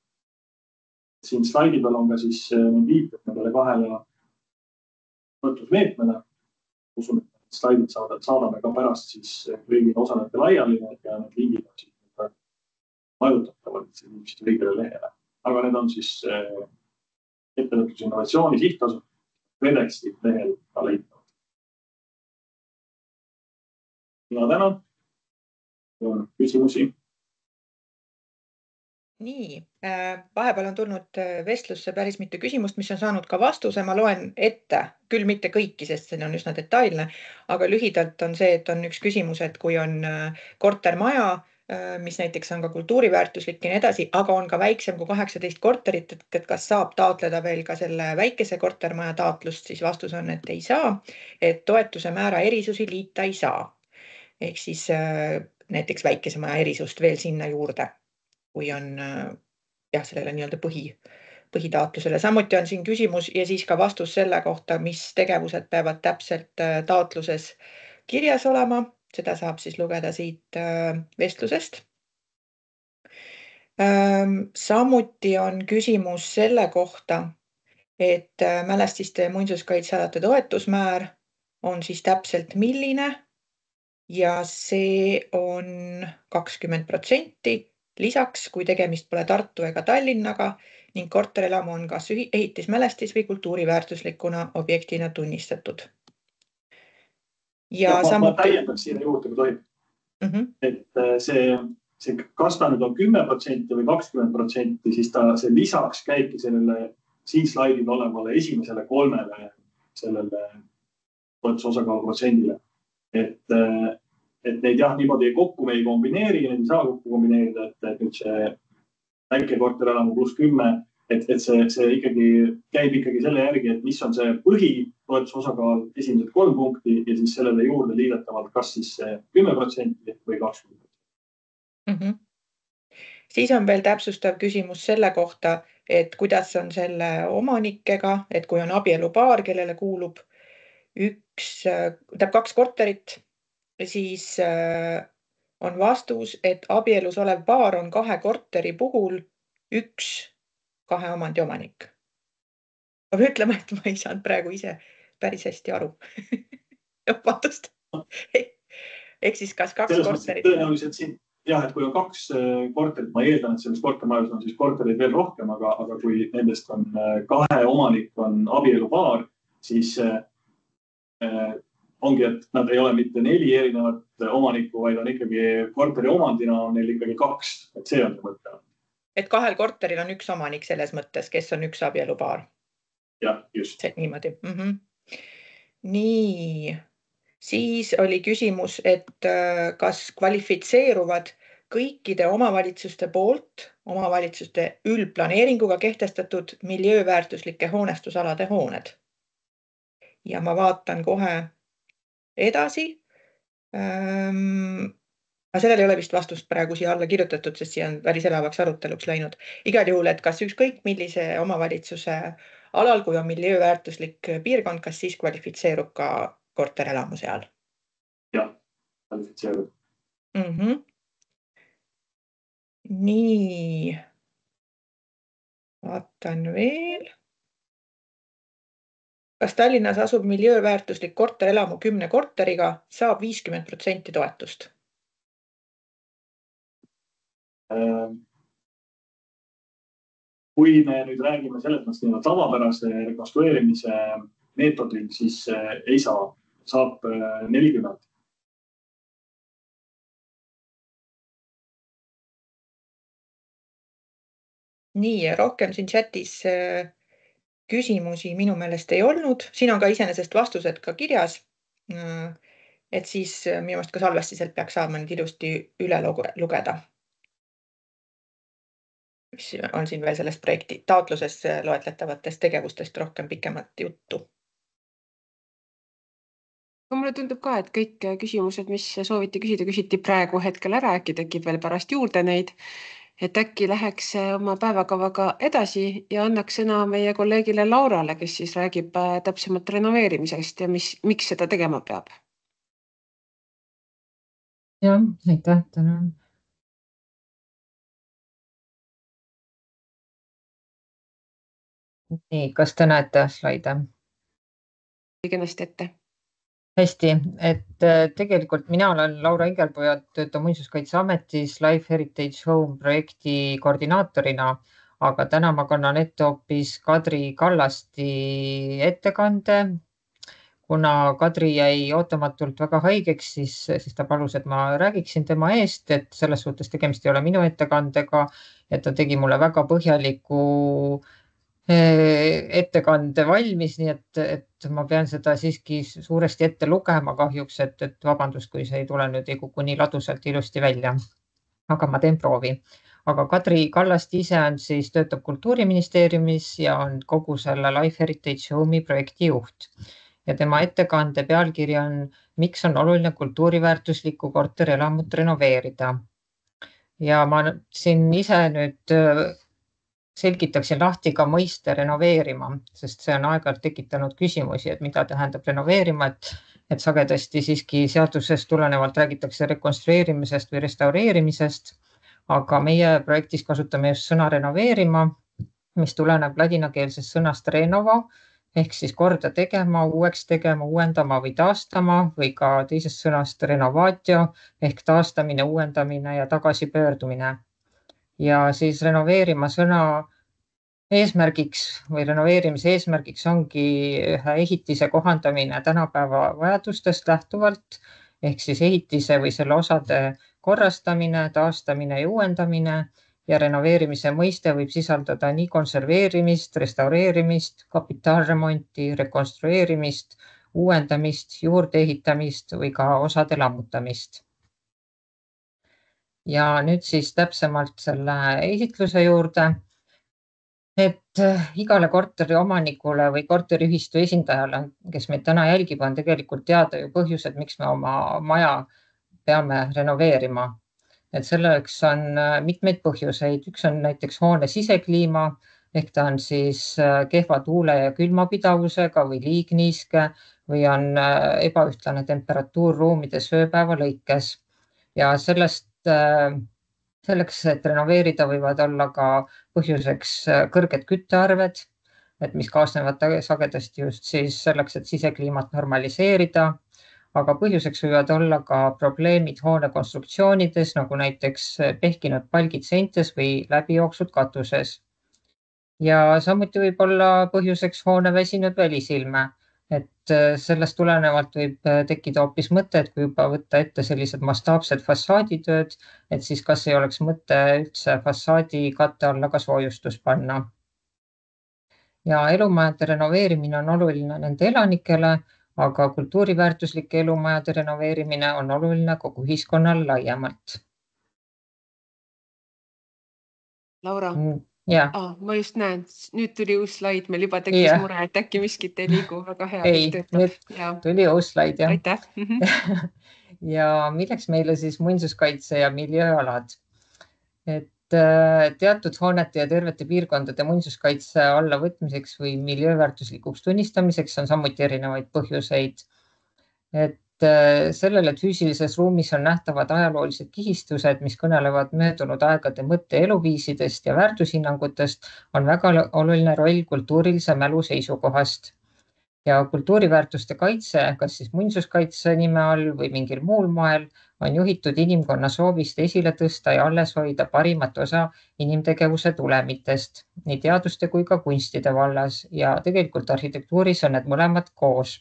Speaker 4: Siin slaidi peal on ka siis viited nendele 2 toetusmeetmele. Usun, et slaidid saadame ka pärast siis kõigile osalejate laiali ja need lingid on siis vajutatavad siis õigele lehele. Aga need on siis ettevõtluse innovatsiooni sihtasutus KredExi lehel ka leitavad. Ja tänan. On küsimusi?
Speaker 3: Nii, vahepeal on tulnud vestlusse päris mitu küsimust, mis on saanud ka vastuse. Ma loen ette, küll mitte kõiki, sest see on üsna detailne, aga lühidalt on see, et on üks küsimus, et kui on kortermaja, mis näiteks on ka kultuuriväärtuslik ja nii edasi, aga on ka väiksem kui 18 korterit, et kas saab taotleda veel ka selle väikese kortermaja taotlust, siis vastus on, et ei saa, et toetuse määra erisusi liita ei saa. Ehk siis näiteks väikese maja erisust veel sinna juurde, kui on sellele nii-öelda põhitaotlusele. Samuti on siin küsimus ja siis ka vastus selle kohta, mis tegevused peavad täpselt taotluses kirjas olema. Seda saab siis lugeda siit vestlusest. Samuti on küsimus selle kohta, et mälestiste muinsuskaitsealade toetusmäär on siis täpselt milline ja see on 20%. Lisaks, kui tegemist pole Tartu ega Tallinnaga ning korterelamu on kas ehitismälestis või kultuuriväärtuslikuna objektina tunnistatud.
Speaker 4: Ja ma täiendaks siin juurde, kui tohib. Et see, kas ta nüüd on 10% või 20%, siis see lisaks käibki sellele siin slaidil olevale esimesele 3 sellele toetuse osakaalu protsendile. Et neid niimoodi kokku me ei kombineeri, neid ei saa kokku kombineerida, et nüüd see väike korterelamu +10, et see ikkagi käib ikkagi selle järgi, et mis on see põhitoetuse osakaal, esimesed 3 punkti ja siis sellele juurde liidetavalt kas siis 10% või 20%.
Speaker 3: Siis on veel täpsustav küsimus selle kohta, et kuidas on selle omanikega, et kui on abielupaar, kellele kuulub 2 korterit, siis on vastus, et abielus olev paar on 2 korteri puhul 1 2 omandi omanik. Ma pean ütlema, et ma ei saanud praegu ise päris hästi aru. Vabandust. Ehk siis kas 2 korterit?
Speaker 4: Tõenäoliselt siin, jah, et kui on 2 korterit, ma eeldan, et selles kortermajas on siis korterid veel rohkem, aga kui nendest on 2 omanik on abielupaar, siis ongi, et nad ei ole mitte 4 erinevat omanikku, vaid on ikkagi korteri omandina on neil ikkagi 2. Et see on see mõte.
Speaker 3: Et 2 korteril on 1 omanik selles mõttes, kes on 1 abielupaar.
Speaker 4: Jah, just.
Speaker 3: See niimoodi. Nii, siis oli küsimus, et kas kvalifitseeruvad kõikide omavalitsuste poolt omavalitsuste üldplaneeringuga kehtestatud miljööväärtuslike hoonestusalade hooned. Ja ma vaatan kohe edasi. Aga sellel ei ole vist vastust praegu siia alla kirjutatud, sest siia on päris elavaks aruteluks läinud. Igal juhul, et kas ükskõik millise omavalitsuse alal, kui on miljööväärtuslik piirkond, kas siis kvalifitseerub ka korterelamu seal?
Speaker 4: Jah, kvalifitseerub.
Speaker 3: Nii, vaatan veel. Kas Tallinnas asub miljööväärtuslik korterelamu 10 korteriga, saab 50% toetust?
Speaker 4: Kui me nüüd räägime selles mõttes tavapärase rekonstrueerimise meetodil, siis ei saa, saab 40.
Speaker 3: Nii, rohkem siin chatis küsimusi minu meelest ei olnud. Siin on ka iseenesest vastused ka kirjas. Et siis minu meelest ka salvestiselt peaks saama nüüd ilusti üle lugeda. Mis on siin veel sellest projekti taotluses loetletavatest tegevustest rohkem pikemat juttu.
Speaker 1: Mulle tundub ka, et kõik küsimused, mis sooviti küsida, küsiti praegu hetkel ära, äkki tekib veel pärast juurde neid. Et äkki läheks oma päevakavaga edasi ja annaks sõna meie kolleegile Laurale, kes siis räägib täpsemalt renoveerimisest ja miks seda tegema peab.
Speaker 5: Jah, aitäh, tänan. Nii, kas te näete slaide?
Speaker 1: Kenasti ette.
Speaker 5: Hästi, et tegelikult mina olen Laura Ingelpuu ja töötan Muinsuskaitseametis Life Heritage Home projekti koordinaatorina, aga täna ma kannan ette hoopis Kadri Kallasti ettekande. Kuna Kadri jäi ootamatult väga haigeks, siis ta palus, et ma räägiksin tema eest, et selles suhtes tegemist ei ole minu ettekandega, et ta tegi mulle väga põhjaliku ettekande valmis, nii et ma pean seda siiski suuresti ette lugema kahjuks, et vabandust, kui see ei tule nüüd ei kuku nii ladusalt ilusti välja. Aga ma teen proovi. Aga Kadri Kallast ise on siis töötab Kultuuriministeeriumis ja on kogu selle Life Heritage Home'i projekti juht. Ja tema ettekande pealkiri on, miks on oluline kultuuriväärtuslikku korterelamut renoveerida. Ja ma siin ise nüüd selgitaksin lahti ka mõiste renoveerima, sest see on aeg-ajalt tekitanud küsimusi, et mida tähendab renoveerima, et sagedasti siiski seadusest tulenevalt räägitakse rekonstrueerimisest või restaureerimisest, aga meie projektis kasutame just sõna renoveerima, mis tuleneb ladinakeelsest sõnast renovo, ehk siis korda tegema, uueks tegema, uuendama või taastama või ka teisest sõnast renovatio ehk taastamine, uuendamine ja tagasipöördumine. Ja siis renoveerima sõna eesmärgiks või renoveerimise eesmärgiks ongi ühe ehitise kohandamine tänapäeva vajadustest lähtuvalt, ehk siis ehitise või selle osade korrastamine, taastamine ja uuendamine ja renoveerimise mõiste võib sisaldada nii konserveerimist, restaureerimist, kapitaalremonti, rekonstrueerimist, uuendamist, juurdeehitamist või ka osade lammutamist. Ja nüüd siis täpsemalt selle esitluse juurde, et igale korteri omanikule või korteriühistu esindajale, kes meid täna jälgib, on tegelikult teada ju põhjused, miks me oma maja peame renoveerima. Et selleks on mitmeid põhjuseid. Üks on näiteks hoone sisekliima, ehk ta on siis kehva tuule- ja külmapidavusega või liigniiske või on ebaühtlane temperatuur ruumides ööpäeva lõikes ja selleks, et renoveerida, võivad olla ka põhjuseks kõrged küttearved, mis kaasnevad sagedasti just siis selleks, et sisekliimat normaliseerida, aga põhjuseks võivad olla ka probleemid hoone konstruktsioonides, nagu näiteks pehkinud palgid seintes või läbijooksud katuses. Ja samuti võib olla põhjuseks hoone väsinud välisilme, et sellest tulenevalt võib tekkida hoopis mõte, et kui juba võtta ette sellised mastaapsed fassaaditööd, et siis kas ei oleks mõte üldse fassaadi katte alla ka soojustus panna. Ja elumajade renoveerimine on oluline nende elanikele, aga kultuuriväärtuslike elumajade renoveerimine on oluline kogu ühiskonnal laiemalt.
Speaker 1: Laura,
Speaker 5: Ja.
Speaker 1: ma just näen, nüüd tuli uus slaid, meil juba tekkis mure, et äkki miskit ei liigu, väga hea.
Speaker 5: Nüüd tuli uus slaid, jah.
Speaker 1: Aitäh.
Speaker 5: Ja milleks meile siis muinsuskaitse ja miljööalad? Et teatud hoonete ja tervete piirkondade muinsuskaitse alla võtmiseks või miljööväärtuslikuks tunnistamiseks on samuti erinevaid põhjuseid. Et sellele, et füüsilises ruumis on nähtavad ajaloolised kihistused, mis kõnelevad möödunud aegade mõtte eluviisidest ja väärtushinnangutest, on väga oluline roll kultuurilise mälu seisukohast. Ja kultuuriväärtuste kaitse, kas siis muinsuskaitse nime all või mingil muul moel, on juhitud inimkonna soovist esile tõsta ja alles hoida parimat osa inimtegevuse tulemitest, nii teaduste kui ka kunstide vallas ja tegelikult arhitektuuris on need mõlemad koos.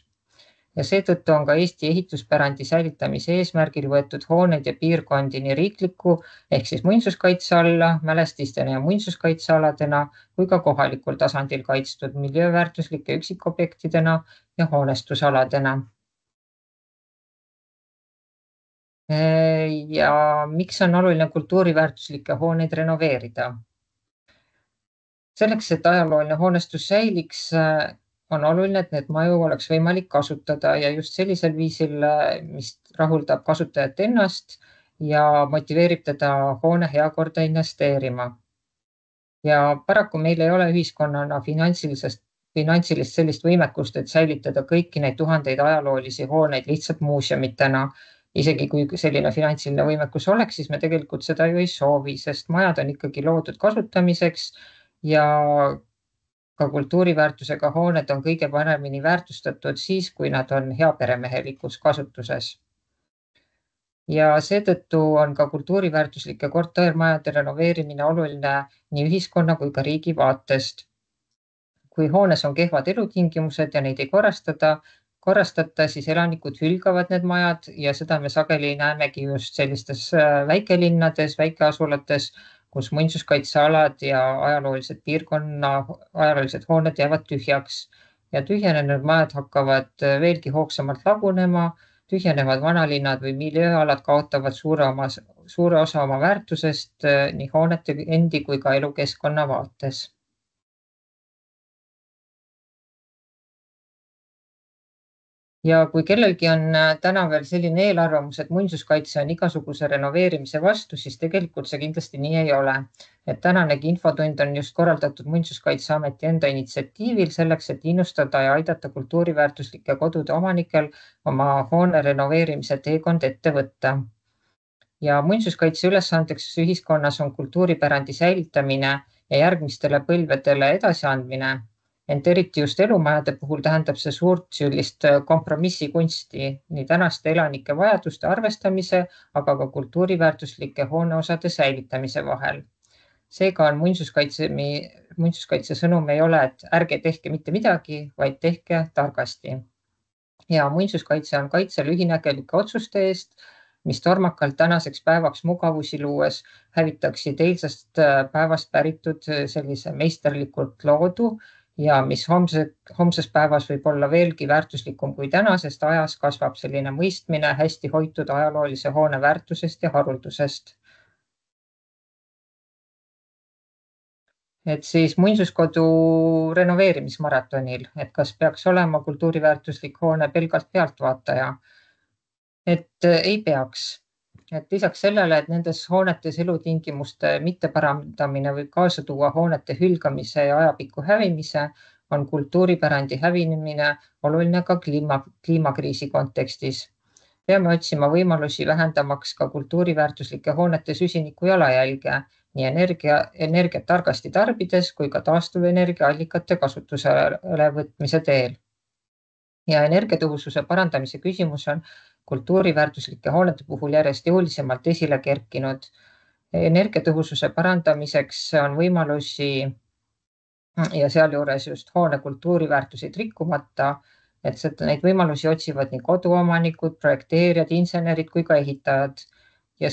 Speaker 5: Ja seetõttu on ka Eesti ehituspärandi säilitamise eesmärgil võetud hooneid ja piirkondi nii riikliku ehk siis muinsuskaitse alla, mälestistena ja muinsuskaitsealadena kui ka kohalikul tasandil kaitstud miljööväärtuslike üksikobjektidena ja hoonestusaladena. Ja miks on oluline kultuuriväärtuslikke hooneid renoveerida? Selleks, et ajalooline hoonestus säiliks, on oluline, et need maju oleks võimalik kasutada ja just sellisel viisil, mis rahuldab kasutajat ennast ja motiveerib teda hoone heakorda investeerima. Ja paraku meil ei ole ühiskonnana finantsilist sellist võimekust, et säilitada kõiki neid tuhandeid ajaloolisi hooneid lihtsalt muuseumitena. Isegi kui selline finantsiline võimekus oleks, siis me tegelikult seda ju ei soovi, sest majad on ikkagi loodud kasutamiseks ja ka kultuuriväärtusega hooned on kõige paremini väärtustatud siis, kui nad on heaperemehelikus kasutuses. Ja seetõttu on ka kultuuriväärtuslike kortermajade renoveerimine oluline nii ühiskonna kui ka riigi vaatest. Kui hoones on kehvad elutingimused ja neid ei korrastata, siis elanikud hülgavad need majad ja seda me sageli näemegi just sellistes väikelinnades, väikeasulates, kus muinsuskaitsealad ja ajaloolised hooned jäävad tühjaks ja tühjenenud majad hakkavad veelgi hoogsamalt lagunema, tühjenevad vanalinnad või miljööalad kaotavad suure osa oma väärtusest nii hoonete endi kui ka elukeskkonna vaates. Ja kui kellelgi on täna veel selline eelarvamus, et muinsuskaitse on igasuguse renoveerimise vastu, siis tegelikult see kindlasti nii ei ole. Et tänanegi infotund on just korraldatud Muinsuskaitseameti enda initsiatiivil selleks, et innustada ja aidata kultuuriväärtuslike kodude omanikel oma hoone renoveerimise teekond ette võtta. Ja muinsuskaitse ülesandeks ühiskonnas on kultuuripärandi säilitamine ja järgmistele põlvedele edasiandmine. Ent eriti just elumajade puhul tähendab see suurt sellist kompromissikunsti nii tänaste elanike vajaduste arvestamise, aga ka kultuuriväärtuslike hooneosade säilitamise vahel. Seega on muinsuskaitse sõnum ei ole, et ärge tehke mitte midagi, vaid tehke targasti. Ja muinsuskaitse on kaitse lühinägelike otsuste eest, mis tormakalt tänaseks päevaks mugavusi luues hävitaksid eilsest päevast päritud sellise meisterlikult loodu ja mis homses päevas võib olla veelgi väärtuslikum kui täna, sest ajas kasvab selline mõistmine hästi hoitud ajaloolise hoone väärtusest ja haruldusest. Et siis muinsuskodu renoveerimismaratonil, et kas peaks olema kultuuriväärtuslik hoone pelgalt pealtvaataja? Et ei peaks. Et lisaks sellele, et nendes hoonetes elutingimuste mitteparandamine võib kaasa tuua hoonete hülgamise ja ajapikku hävimise, on kultuuripärandi hävinemine oluline ka kliimakriisi kontekstis. Peame otsima võimalusi vähendamaks ka kultuuriväärtuslike hoonete süsiniku jalajälge nii energiat targasti tarbides kui ka taastuvenergiaallikate kasutusele võtmise teel. Ja energiatõhususe parandamise küsimus on kultuuriväärtuslike hoonete puhul järjest jõulisemalt esile kerkinud. Energiatõhususe parandamiseks on võimalusi ja sealjuures just hoone kultuuriväärtusid rikkumata, et neid võimalusi otsivad nii koduomanikud, projekteerijad, insenerid kui ka ehitajad. Ja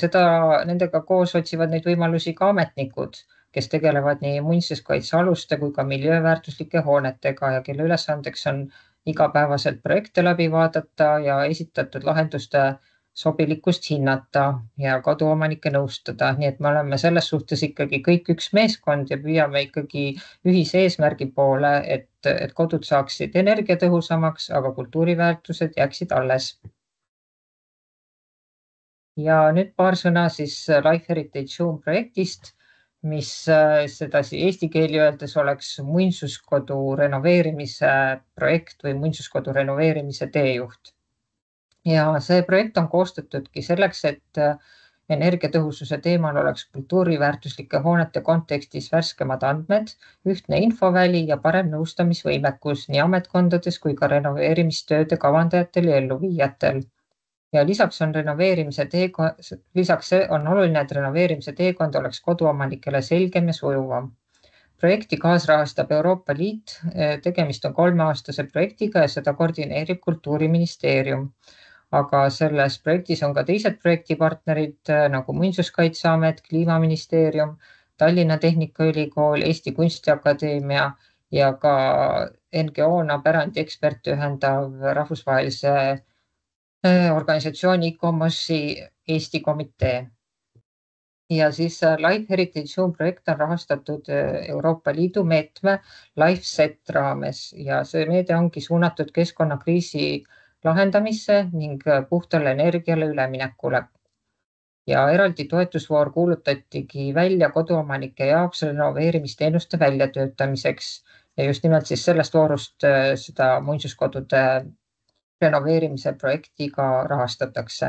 Speaker 5: nendega koos otsivad neid võimalusi ka ametnikud, kes tegelevad nii muinsuskaitsealuste kui ka miljööväärtuslike hoonetega ja kelle ülesandeks on igapäevaselt projekte läbi vaadata ja esitatud lahenduste sobilikkust hinnata ja koduomanikke nõustada. Nii et me oleme selles suhtes ikkagi kõik üks meeskond ja püüame ikkagi ühise eesmärgi poole, et kodud saaksid energiatõhusamaks, aga kultuuriväärtused jääksid alles. Ja nüüd paar sõna siis Life Heritage Home projektist, mis seda eesti keeli öeldes oleks muinsuskodu renoveerimise projekt või muinsuskodu renoveerimise teejuht. Ja see projekt on koostatudki selleks, et energiatõhususe teemal oleks kultuuriväärtuslike hoonete kontekstis värskemad andmed, ühtne infoväli ja parem nõustamisvõimekus nii ametkondades kui ka renoveerimistööde kavandajatel ja elluviijatel. Ja lisaks on oluline, et renoveerimise teekond oleks koduomanikele selgem ja sujuvam. Projekti kaasrahastab Euroopa Liit, tegemist on 3-aastase projektiga ja seda koordineerib Kultuuriministeerium. Aga selles projektis on ka teised projektipartnerid nagu Muinsuskaitseamet, Kliimaministeerium, Tallinna Tehnikaülikool, Eesti Kunstiakadeemia ja ka NGO-na pärandi eksperte ühendav rahvusvahelise organisatsiooni ICOMOS-i Eesti komitee. Ja siis Life Heritage Home projekt on rahastatud Euroopa Liidu meetme LifeSet raames ja see meede ongi suunatud keskkonnakriisi lahendamisse ning puhtale energiale üleminekule. Ja eraldi toetusvoor kuulutatigi välja koduomanike jaoks renoveerimisteenuste väljatöötamiseks ja just nimelt siis sellest voorust seda muinsuskodude renoveerimise projektiga rahastatakse.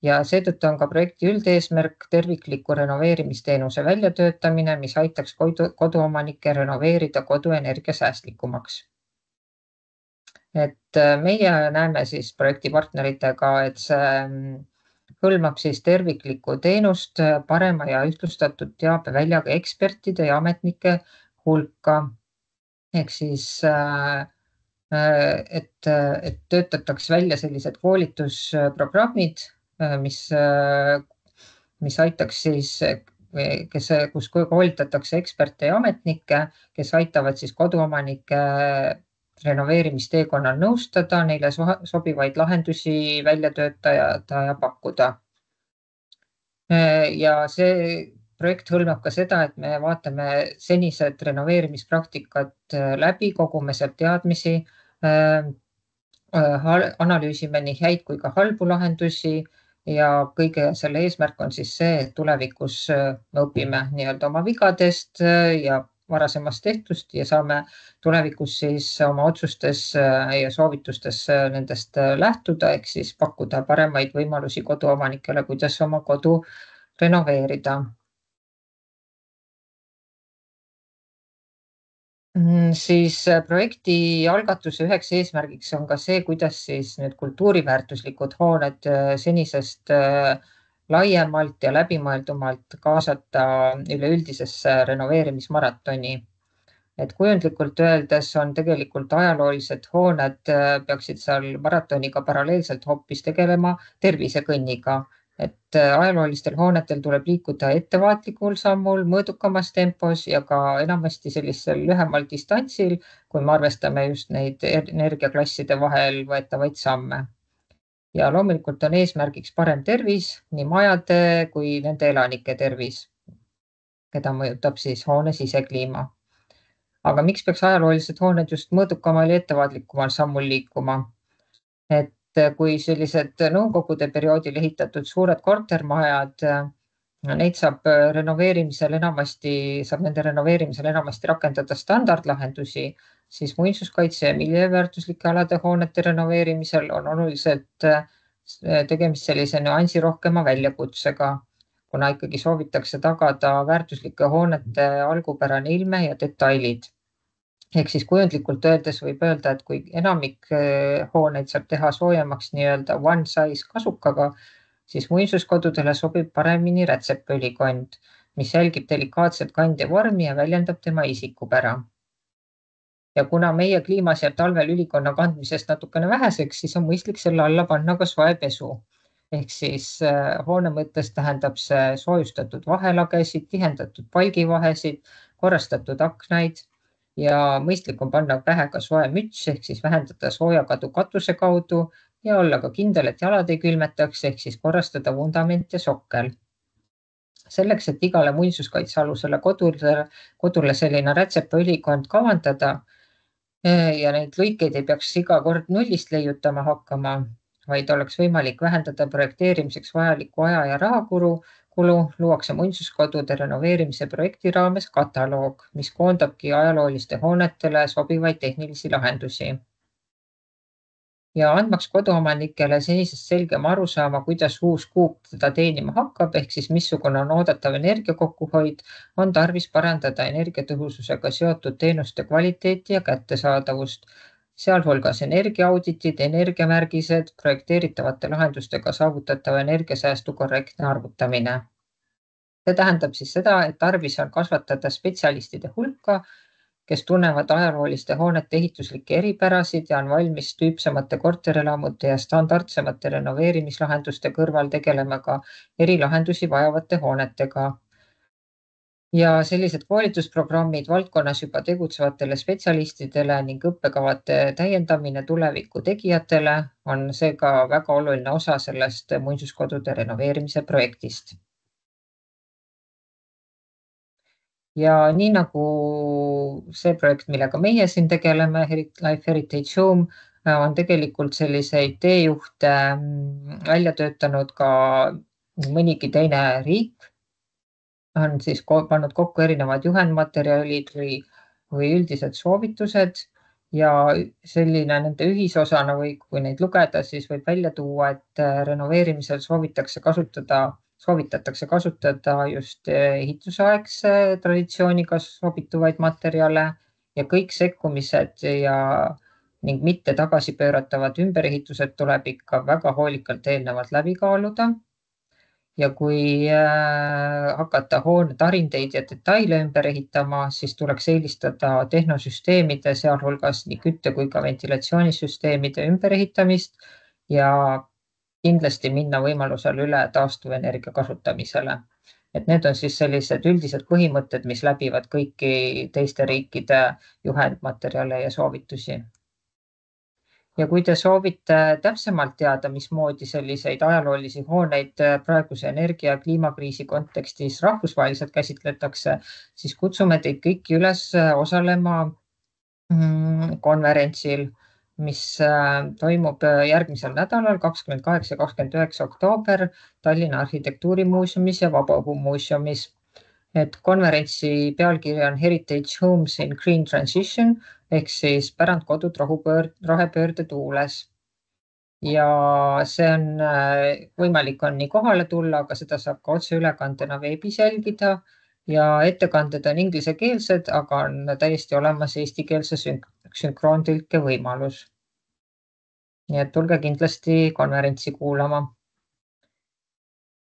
Speaker 5: Ja seetõttu on ka projekti üldeesmärk tervikliku renoveerimisteenuse väljatöötamine, mis aitaks koduomanikke renoveerida kodu energiasäästlikumaks. Et meie näeme siis projektipartneritega, et see hõlmab siis terviklikku teenust parema ja ühtlustatud teabeväljaga ekspertide ja ametnike hulka. Ehk siis, et töötatakse välja sellised koolitusprogrammid, mis aitaks siis, kus koolitatakse eksperte ja ametnikke, kes aitavad siis koduomanike renoveerimisteekonnal nõustada, neile sobivaid lahendusi välja töötada ja pakkuda. Ja see projekt hõlmab ka seda, et me vaatame senised renoveerimispraktikat läbi, kogume sealt teadmisi, analüüsime nii häid kui ka halbu lahendusi ja kõige selle eesmärk on siis see, et tulevikus me õpime nii-öelda oma vigadest ja varasemast tehtust ja saame tulevikus siis oma otsustes ja soovitustes nendest lähtuda, ehk siis pakkuda paremaid võimalusi koduomanikele, kuidas oma kodu renoveerida. Siis projekti algatuse üheks eesmärgiks on ka see, kuidas siis need kultuuriväärtuslikud hooned senisest laiemalt ja läbimõeldumalt kaasata üleüldisesse renoveerimismaratoni. Et kujundlikult öeldes on tegelikult ajaloolised hooned peaksid seal maratoniga paralleelselt hoopis tegelema tervisekõnniga. Et ajaloolistel hoonetel tuleb liikuda ettevaatlikul sammul, mõõdukamas tempos ja ka enamasti sellisel lühemal distantsil, kui me arvestame just neid energiaklasside vahel võetavaid samme. Ja loomulikult on eesmärgiks parem tervis, nii majade kui nende elanike tervis, keda mõjutab siis hoone sisekliima. Aga miks peaks ajaloolised hooned just mõõdukamal ja ettevaatlikumal sammul liikuma? Et kui sellised nõukogude perioodil ehitatud suured kortermajad Neid saab nende renoveerimisel enamasti rakendada standardlahendusi, siis muinsuskaitse ja miljööväärtuslike alade hoonete renoveerimisel on oluliselt tegemist sellise nüansirohkema väljakutsega, kuna ikkagi soovitakse tagada väärtuslike hoonete algupärane ilme ja detailid. Ehk siis kujundlikult öeldes võib öelda, et kui enamik hooneid saab teha soojemaks nii-öelda one size kasukaga, siis muinsuskodudele sobib paremini rätsepõlikond, mis jälgib delikaatselt kandja vormi ja väljendab tema isikupära. Ja kuna meie kliimas jääb talvel ülikonna kandmisest natukene väheseks, siis on mõistlik selle alla panna ka soepesu. Ehk siis hoone mõttes tähendab see soojustatud vahelagesid, tihendatud palgivahesid, korrastatud aknaid ja mõistlik on panna pähe ka soe müts, ehk siis vähendada soojakadu katuse kaudu ja olla ka kindel, et jalad ei külmetaks, ehk siis korrastada vundament ja sokkel. Selleks, et igale muinsuskaitsealusele kodule selline rätsepõlikond kavandada ja neid lõikeid ei peaks iga kord nullist leiutama hakkama, vaid oleks võimalik vähendada projekteerimiseks vajaliku aja ja rahakulu, luuakse muinsuskodude renoveerimise projekti raames kataloog, mis koondabki ajalooliste hoonetele sobivaid tehnilisi lahendusi. Ja andmaks koduomanikele senisest selgem arusaama, kuidas uus kuup teda teenima hakkab, ehk siis missugune on oodatav energiakokkuhoid, on tarvis parandada energiatõhususega seotud teenuste kvaliteeti ja kättesaadavust, sealhulgas energiaauditid, energiamärgised, projekteeritavate lahendustega saavutatava energiasäästu korrektne arvutamine. See tähendab siis seda, et tarvis on kasvatada spetsialistide hulka, kes tunnevad ajalooliste hoonete ehituslikke eripärasid ja on valmis tüüpsemate korterelamute ja standardsemate renoveerimislahenduste kõrval tegelema ka erilahendusi vajavate hoonetega. Ja sellised koolitusprogrammid valdkonnas juba tegutsevatele spetsialistidele ning õppekavade täiendamine tuleviku tegijatele on seega väga oluline osa sellest muinsuskodude renoveerimise projektist. Ja nii nagu see projekt, millega meie siin tegeleme, Life Heritage Home, on tegelikult selliseid teejuhte välja töötanud ka mõnigi teine riik, on siis pannud kokku erinevad juhendmaterjalid või üldised soovitused ja selline nende ühisosana või kui neid lugeda, siis võib välja tuua, et renoveerimisel soovitatakse kasutada just ehitusaegse traditsiooniga sobituvaid materjale ja kõik sekkumised ning mitte tagasipööratavad ümberehitused tuleb ikka väga hoolikalt eelnevalt läbi kaaluda. Ja kui hakata hoone tarindeid ja detaile ümber ehitama, siis tuleks eelistada tehnosüsteemide, sealhulgas nii kütte kui ka ventilatsioonisüsteemide ümberehitamist ja kindlasti minna võimalusel üle taastuvenergia kasutamisele. Et need on siis sellised üldised põhimõtted, mis läbivad kõiki teiste riikide juhendmaterjale ja soovitusi. Ja kui te soovite täpsemalt teada, mismoodi selliseid ajaloolisi hooneid praeguse energia- ja kliimakriisi kontekstis rahvusvaheliselt käsitletakse, siis kutsume teid kõiki üles osalema konverentsil, mis toimub järgmisel nädalal 28. ja 29. oktoober Tallinna Arhitektuurimuuseumis ja Vabaõhumuuseumis. Et konverentsi pealkiri on Heritage Homes in Green Transition ehk siis pärandkodud rohepöörde tuules. Ja see on võimalik on nii kohale tulla, aga seda saab ka otseülekandena veebis jälgida ja ettekanded on inglisekeelsed, aga on täiesti olemas eestikeelse sünkroontõlke võimalus. Nii et tulge kindlasti konverentsi kuulama.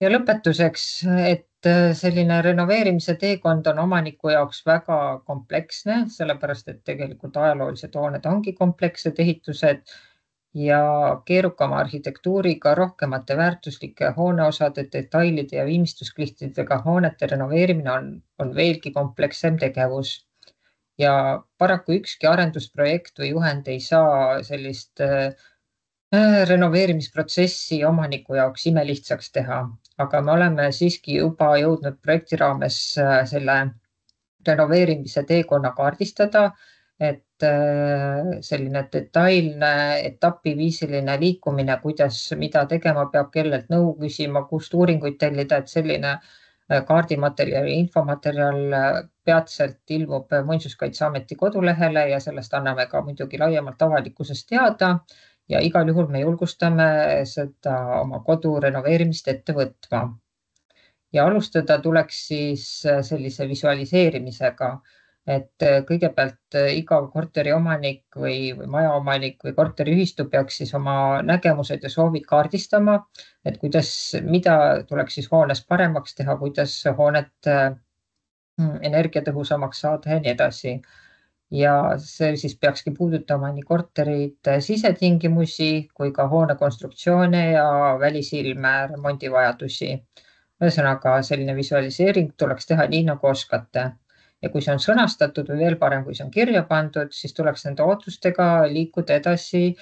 Speaker 5: Ja lõpetuseks, et selline renoveerimise teekond on omaniku jaoks väga kompleksne, sellepärast et tegelikult ajaloolised hooned ongi komplekssed ehitused ja keerukama arhitektuuriga rohkemate väärtuslike hooneosade, detailide ja viimistlusklihtidega hoonete renoveerimine on veelgi komplekssem tegevus. Ja paraku ükski arendusprojekt või juhend ei saa sellist renoveerimisprotsessi omaniku jaoks imelihtsaks teha, aga me oleme siiski juba jõudnud projekti raames selle renoveerimise teekonna kaardistada, et selline detailne etapiviisiline liikumine, kuidas, mida tegema peab, kellelt nõu küsima, kust uuringuid tellida, et selline kaardimaterjal ja infomaterjal peatselt ilmub Muinsuskaitseameti kodulehele ja sellest anname ka muidugi laiemalt avalikkusest teada ja igal juhul me julgustame seda oma kodu renoveerimist ette võtma. Ja alustada tuleks siis sellise visualiseerimisega, et kõigepealt iga korteri omanik või majaomanik või korteriühistu peaks siis oma nägemused ja soovid kaardistama, et mida tuleks siis hoones paremaks teha, kuidas hoonet energiatõhusamaks saada ja nii edasi. Ja see siis peakski puudutama nii korterite sisetingimusi kui ka hoone konstruktsioone ja välisilme remondivajadusi. Ühesõnaga, selline visualiseering tuleks teha nii, nagu oskate. Ja kui see on sõnastatud või veel parem, kui see on kirja pandud, siis tuleks nende ootustega liikuda edasi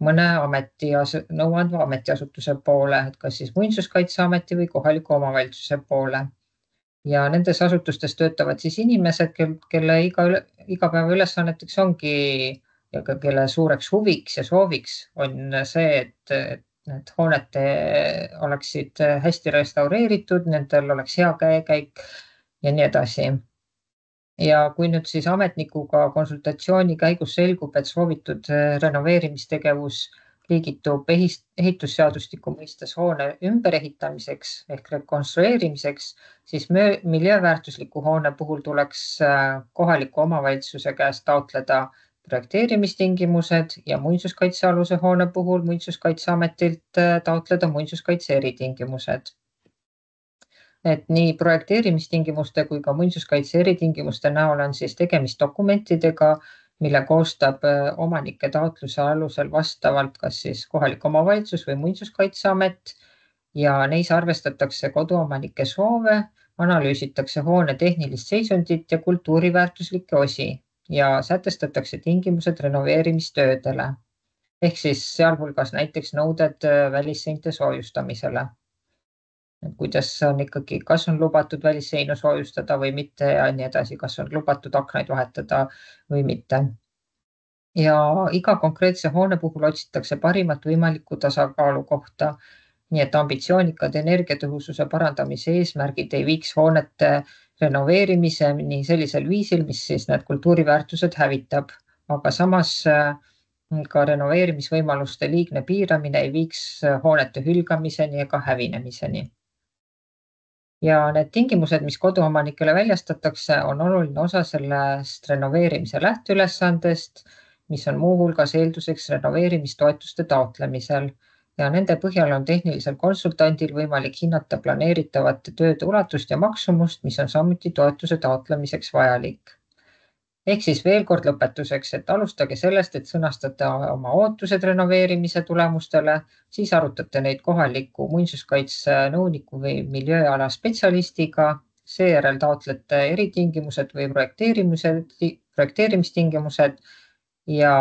Speaker 5: mõne nõuandva ametiasutuse poole, et kas siis Muinsuskaitseameti või kohaliku omavalitsuse poole. Ja nendes asutustes töötavad siis inimesed, kelle igapäevaülesanneteks ongi ja kelle suureks huviks ja sooviks on see, et need hooned oleksid hästi restaureeritud, nendel oleks hea käekäik ja nii edasi. Ja kui nüüd siis ametnikuga konsultatsiooni käigus selgub, et soovitud renoveerimistegevus liigitub ehitusseadustiku mõistes hoone ümberehitamiseks ehk rekonstrueerimiseks, siis miljööväärtusliku hoone puhul tuleks kohaliku omavalitsuse käest taotleda projekteerimistingimused ja muinsuskaitsealuse hoone puhul Muinsuskaitseametilt taotleda muinsuskaitse eritingimused. Et nii projekteerimistingimuste kui ka muinsuskaitse eritingimuste näol on siis tegemist dokumentidega, mille koostab omanike taotluse alusel vastavalt kas siis kohalik omavalitsus või Muinsuskaitseamet ja neis arvestatakse koduomanike soove, analüüsitakse hoone tehnilist seisundit ja kultuuriväärtuslikke osi ja sätestatakse tingimused renoveerimistöödele. Ehk siis sealhulgas näiteks nõuded välisseinte soojustamisele. Kuidas on ikkagi, kas on lubatud välisseinu soojustada või mitte ja nii edasi, kas on lubatud aknaid vahetada või mitte. Ja iga konkreetse hoone puhul otsitakse parimat võimalikku tasakaalu kohta, nii et ambitsioonikad energiatõhususe parandamise eesmärgid ei viiks hoonete renoveerimiseni sellisel viisil, mis siis need kultuuriväärtused hävitab, aga samas ka renoveerimisvõimaluste liigne piiramine ei viiks hoonete hülgamiseni ega hävinemiseni. Ja need tingimused, mis koduomanikele väljastatakse, on oluline osa sellest renoveerimise lähteülesandest, mis on muuhulgas eelduseks renoveerimistoetuste taotlemisel. Ja nende põhjal on tehnilisel konsultandil võimalik hinnata planeeritavate tööde ulatust ja maksumust, mis on samuti toetuse taotlemiseks vajalik. Ehk siis veel kord lõpetuseks, et alustage sellest, et sõnastate oma ootused renoveerimise tulemustele, siis arutate neid kohaliku muinsuskaitse nõuniku või miljööala spetsialistiga, seejärel taotlete eritingimused või projekteerimistingimused ja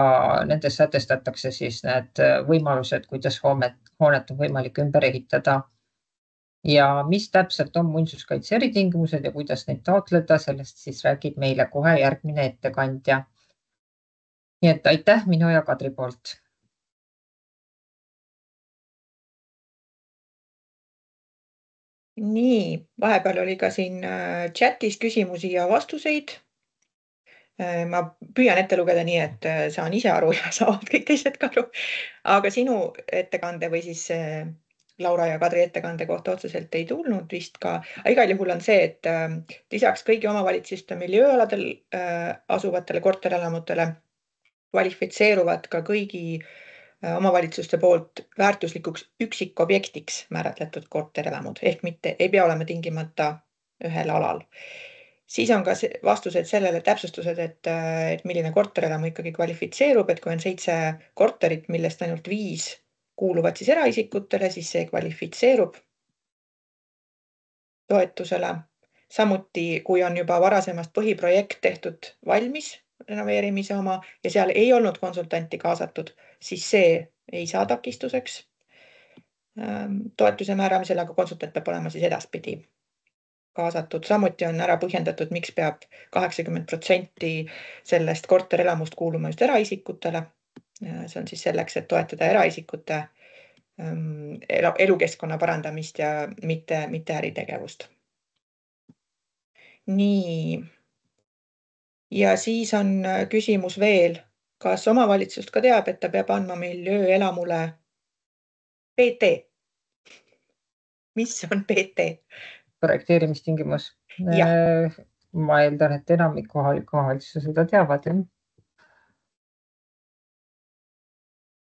Speaker 5: nendes sätestatakse siis need võimalused, kuidas hoonet on võimalik ümber ehitada. Ja mis täpselt on muinsuskaitse eritingimused ja kuidas neid taotleda, sellest siis räägib meile kohe järgmine ettekandja. Nii et aitäh minu ja Kadri poolt.
Speaker 3: Nii, vahepeal oli ka siin chatis küsimusi ja vastuseid. Ma püüan ette lugeda nii, et saan ise aru ja saavad kõik teised ka aru. Aga sinu ettekande või siis Laura ja Kadri ettekande kohta otseselt ei tulnud vist ka. Igal juhul on see, et lisaks kõigi omavalitsuste miljööaladel asuvatele korterelamutele kvalifitseeruvad ka kõigi omavalitsuste poolt väärtuslikuks üksikobjektiks määratletud korterelamud, ehk mitte ei pea olema tingimata ühel alal. Siis on ka vastused sellele täpsustused, et milline korterelamu ikkagi kvalifitseerub, et kui on 7 korterit, millest ainult 5 kuuluvad siis eraisikutele, siis see kvalifitseerub toetusele. Samuti, kui on juba varasemast põhiprojekt tehtud valmis renoveerimise oma ja seal ei olnud konsultanti kaasatud, siis see ei saa takistuseks toetuse määramisel, aga konsultant peab olema siis edaspidi kaasatud. Samuti on ära põhjendatud, miks peab 80% sellest korterelamust kuuluma just eraisikutele. See on siis selleks, et toetada eraisikute elukeskkonna parandamist ja mitte äritegevust. Nii. Ja siis on küsimus veel, kas omavalitsust ka teab, et ta peab andma meil ööelamule PT? Mis on PT?
Speaker 5: Projekteerimistingimus.
Speaker 3: Jah.
Speaker 5: Ma eeldan, et enamik kohaliku omavalitsuse seda teavad.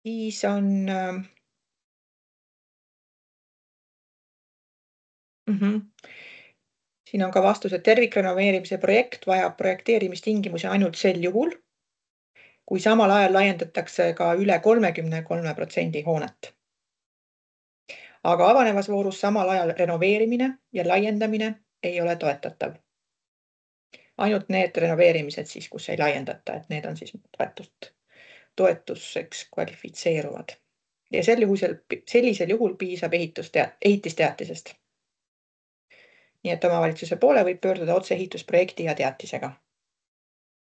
Speaker 3: Siis on siin on ka vastus, et tervikrenoveerimise projekt vajab projekteerimistingimusi ainult sel juhul, kui samal ajal laiendatakse ka üle 33% hoonet. Aga avanevas voorus samal ajal renoveerimine ja laiendamine ei ole toetatav. Ainult need renoveerimised siis, kus ei laiendata, et need on siis toetuseks kvalifitseeruvad. Ja sellisel juhul piisab ehitisteatisest. Nii et omavalitsuse poole võib pöörduda otse ehitusprojekti ja teatisega.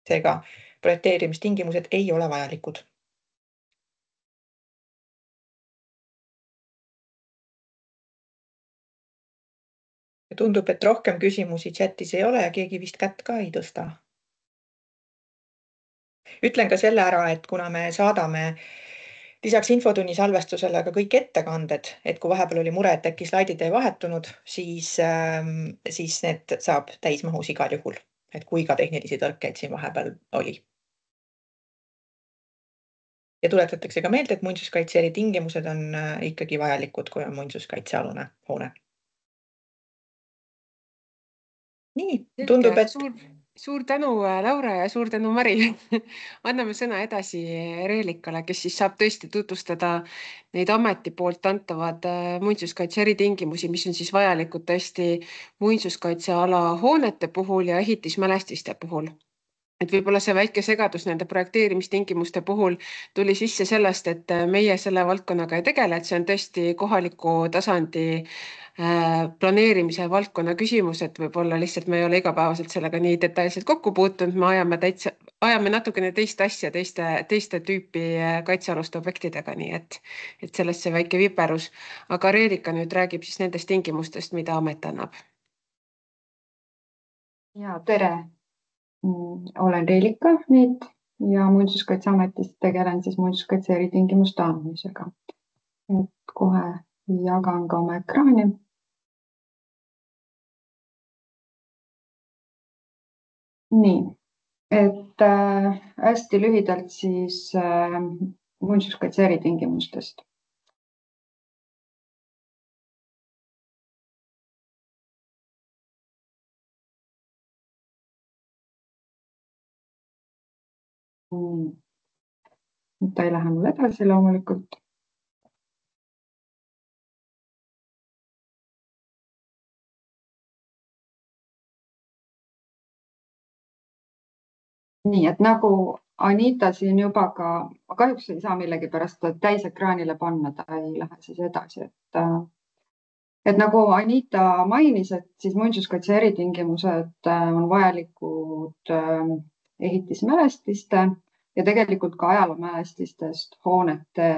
Speaker 3: Seega projekteerimistingimused ei ole vajalikud. Ja tundub, et rohkem küsimusi chatis ei ole ja keegi vist kätt ka ei tõsta. Ütlen ka selle ära, et kuna me saadame lisaks infotunni salvestusele ka kõik ettekanded, et kui vahepeal oli mure, et äkki slaidid ei vahetunud, siis need saab täismahus igal juhul, et kui ka tehnilisi tõrkeid siin vahepeal oli. Ja tuletatakse ka meelde, et muinsuskaitse eritingimused on ikkagi vajalikud, kui on muinsuskaitsealune hoone. Nii, tundub, et...
Speaker 1: Suur tänu, Laura, ja suur tänu, Mari. Anname sõna edasi Reelikale, kes siis saab tõesti tutvustada neid ameti poolt antavad muinsuskaitse eritingimusi, mis on siis vajalikud tõesti muinsuskaitseala hoonete puhul ja ehitismälestiste puhul. Et võib-olla see väike segadus nende projekteerimistingimuste puhul tuli sisse sellest, et meie selle valdkonnaga ei tegele, et see on tõesti kohaliku tasandi planeerimise valdkonna küsimus, et võib-olla lihtsalt me ei ole igapäevaselt sellega nii detailselt kokku puutunud, me ajame natukene teist asja teiste tüüpi kaitsealuste objektidega, nii et sellest see väike viperus. Aga Reelika nüüd räägib siis nendest tingimustest, mida amet annab.
Speaker 6: Ja, tere! Olen Reelika Niit ja Muinsuskaitseametist tegelen siis muinsuskaitse eritingimuste andmisega. Et kohe jagan ka oma ekraani. Nii, et hästi lühidalt siis muinsuskaitse eritingimustest. Ta ei lähe mul edasi loomulikult. Nii, et nagu Anita siin juba ka, kahjuks ei saa millegipärast täisekraanile panna, ta ei lähe siis edasi. Et nagu Anita mainis, et siis muinsuskaitse eritingimused on vajalikud ehitismälestiste ja tegelikult ka ajaloomälestistest hoonete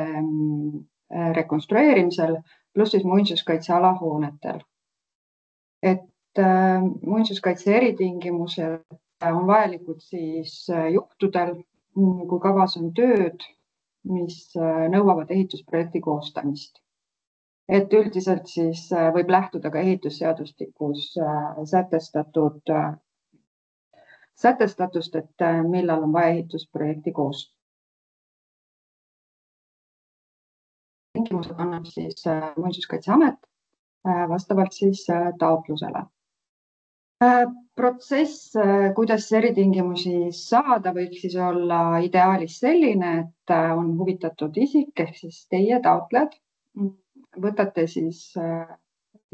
Speaker 6: rekonstrueerimisel, pluss siis muinsuskaitseala hoonetel. Et muinsuskaitse eritingimused on vajalikud siis juhtudel, kui kavas on tööd, mis nõuavad ehitusprojekti koostamist. Et üldiselt siis võib lähtuda ka ehitusseadustikus sätestatust, et millal on vaja ehitusprojekti koostada. Tingimused annab siis Muinsuskaitseamet vastavalt siis taotlusele. Protsess, kuidas eritingimusi saada, võiks siis olla ideaalis selline, et on huvitatud isik ehk siis teie taotlejad. Võtate siis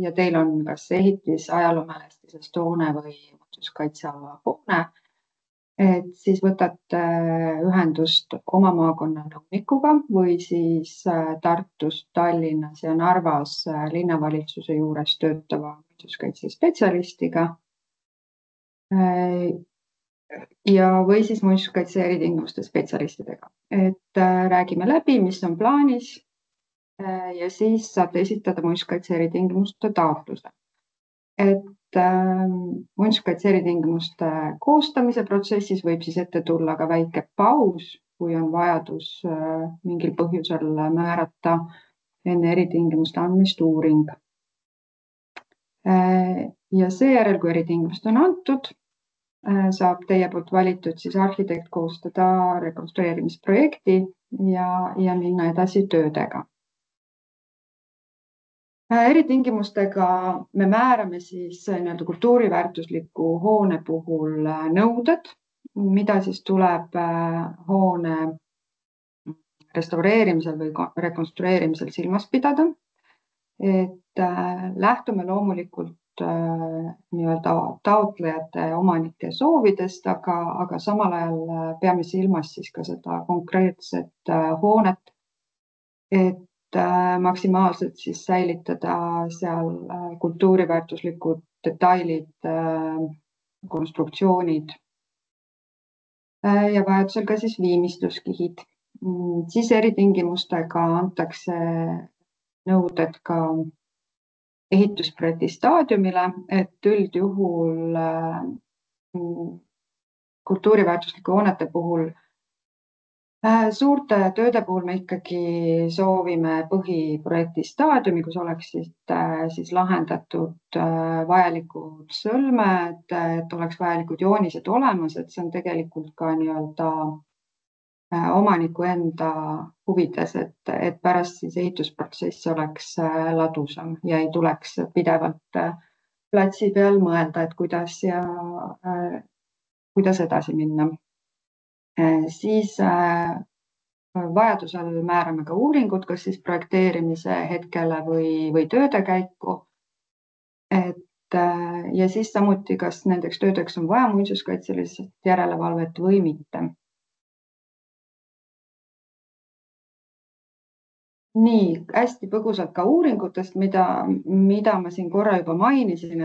Speaker 6: ja teil on kas ehitis ajaloomälestisest hoone või muinsuskaitseala hoone, et siis võtate ühendust oma maakonna nõunikuga või siis Tartus, Tallinnas ja Narvas linnavalitsuse juures töötava muinsuskaitsespetsialistiga ja või siis muinsuskaitse eritingimuste spetsialistidega. Et räägime läbi, mis on plaanis ja siis saate esitada muinsuskaitse eritingimuste taotluse. Et muinsuskaitse eritingimuste koostamise protsessis võib siis ette tulla ka väike paus, kui on vajadus mingil põhjusel määrata enne eritingimuste andmist uuring. Ja seejärel, kui eritingimust on antud, saab teie poolt valitud siis arhitekt koostada rekonstrueerimisprojekti ja minna edasi töödega. Eritingimustega me määrame siis kultuuriväärtusliku hoone puhul nõuded, mida siis tuleb hoone restaureerimisel või rekonstrueerimisel silmas pidada. Et lähtume loomulikult taotlejate omanike soovidest, aga samal ajal peame silmas siis ka seda konkreetset hoonet, et maksimaalselt siis säilitada seal kultuuriväärtuslikud detailid, konstruktsioonid ja vajadusel ka siis viimistluskihid. Siis eritingimustega antakse nõuded ka ehitusprojekti staadiumile, et üldjuhul kultuuriväärtuslike hoonete puhul suurte tööde puhul me ikkagi soovime põhiprojekti staadiumi, kus oleks siis lahendatud vajalikud sõlmed, et oleks vajalikud joonised olemas, et see on tegelikult ka omaniku enda huvides, et pärast siis ehitusprotsess oleks ladusam ja ei tuleks pidevalt platsi peal mõelda, et kuidas edasi minna. Siis vajadusel määrame ka uuringud, kas siis projekteerimise hetkele või tööde käiku. Ja siis samuti, kas nendeks töödeks on vaja muinsuskaitselist järelevalvet või mitte. Nii, hästi põgusalt ka uuringutest, mida ma siin korra juba mainisin,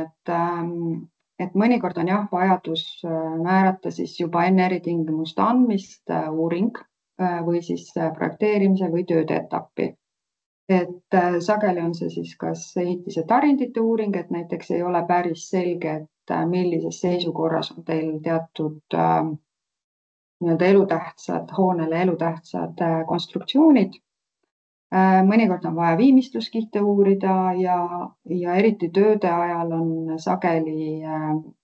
Speaker 6: et mõnikord on vajadus määrata siis juba enne eritingimuste andmist uuring või siis projekteerimise või tööde etappi. Et sageli on see siis kas ehitise tarindite uuring, et näiteks ei ole päris selge, et millises seisukorras on teil teatud hoonele elutähtsad konstruktsioonid. Mõnikord on vaja viimistluskihte uurida ja eriti tööde ajal on sageli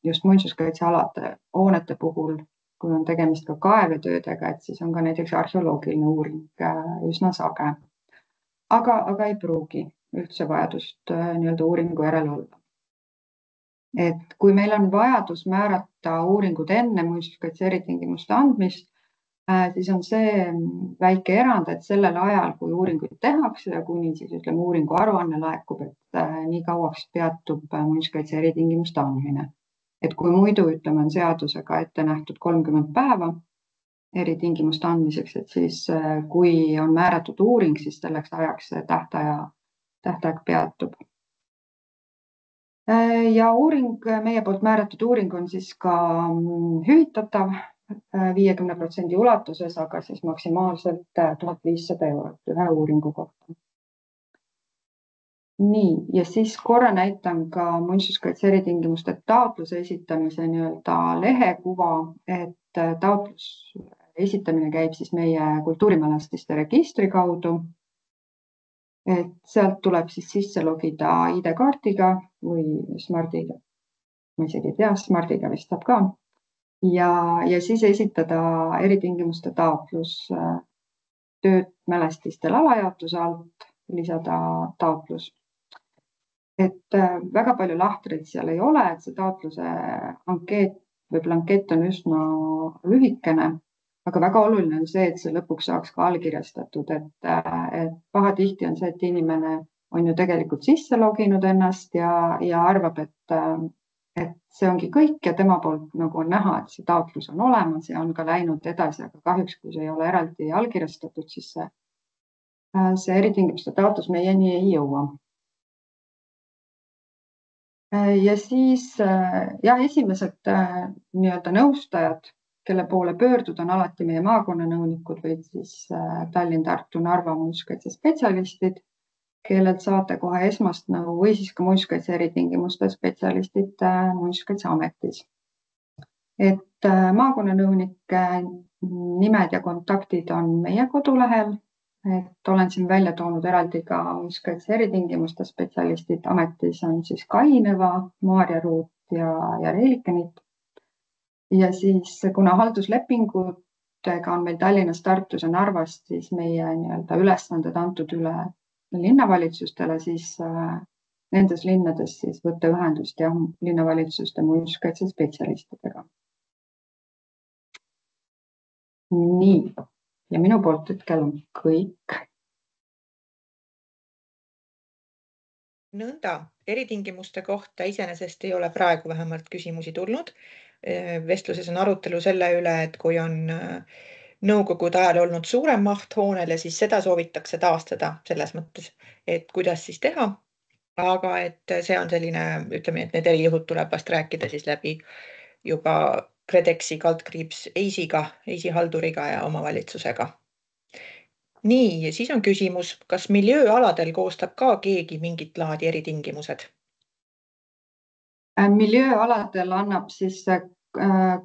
Speaker 6: just muinsuskaitsealade hoonete puhul, kui on tegemist ka kaevetöödega, et siis on ka näiteks arheoloogiline uuring üsna sage. Aga ei pruugi üldse vajadust uuringu järele olla. Et kui meil on vajadus määrata uuringud enne muinsuskaitse eritingimuste andmist, siis on see väike erand, et sellel ajal, kui uuringuid tehakse ja kuni siis uuringu aruanne laekub, et nii kauaks peatub muinsuskaitse eritingimuste andmine. Et kui muidu on seadusega ette nähtud 30 päeva eritingimuste andmiseks, et siis kui on määratud uuring, siis selleks ajaks tähtaeg peatub. Ja meie poolt määratud uuring on siis ka hüvitatav 50% ulatuses, aga siis maksimaalselt 1500 € ühe uuringu kohta. Nii, ja siis korra näitan ka muinsuskaitse eritingimuste taotluse esitamise lehekuva, et taotlus esitamine käib siis meie kultuurimälestiste registri kaudu. Et sealt tuleb siis sisse logida ID-kaardiga või Smartiga. Ma isegi ei tea, Smartiga vist saab ka. Ja siis esitada eritingimuste taotlus tööd mälestistel alajaotuse alt, lisada taotlus. Et väga palju lahtreid seal ei ole, et see taotluse blankett on üsna lühikene, aga väga oluline on see, et see lõpuks saaks ka allkirjastatud, et pahatihti on see, et inimene on ju tegelikult sisse loginud ennast ja arvab, et see ongi kõik ja tema poolt on näha, et see taotlus on olemas ja on ka läinud edasi, aga kahjuks, kui see ei ole eraldi allkirjastatud, siis see eritingimuste taotlus meieni ei jõua. Ja siis esimesed nõustajad, kelle poole pöörduda, on alati meie maakonnanõunikud või siis Tallinn, Tartu, Narva muinsuskaitse spetsialistid, kellelt saate kohe esmast nõu või siis ka muinsuskaitse eritingimuste spetsialistid Muinsuskaitseametis. Et maakonnanõunike nimed ja kontaktid on meie kodulehel. Et olen siin välja toonud eraldi ka muinsuskaitse eritingimuste spetsialistid. Ametis on siis Kaineva, Maarja Ruut ja Reilikenit. Ja siis kuna halduslepingutega on meil Tallinnas, Tartus ja Narvas, siis meie ülesanded antud üle linnavalitsustele, siis nendes linnades siis võtta ühendust ja linnavalitsuste muinsuskaitse spetsialistidega. Nii, ja minu poolt hetkel on kõik.
Speaker 3: Nõnda, eritingimuste kohta iseenesest ei ole praegu vähemalt küsimusi tulnud. Vestluses on arutelu selle üle, et kui on nõukogude ajal olnud suurem maht hoonele, siis seda soovitakse taastada selles mõttes, et kuidas siis teha. Aga et see on selline, ütleme, et need erijuhud tuleb vast rääkida siis läbi juba KredExi / EIS-iga, EIS-i halduriga ja omavalitsusega. Nii, siis on küsimus, kas miljööaladel koostab ka keegi mingit laadi eritingimused?
Speaker 6: Miljööaladel annab siis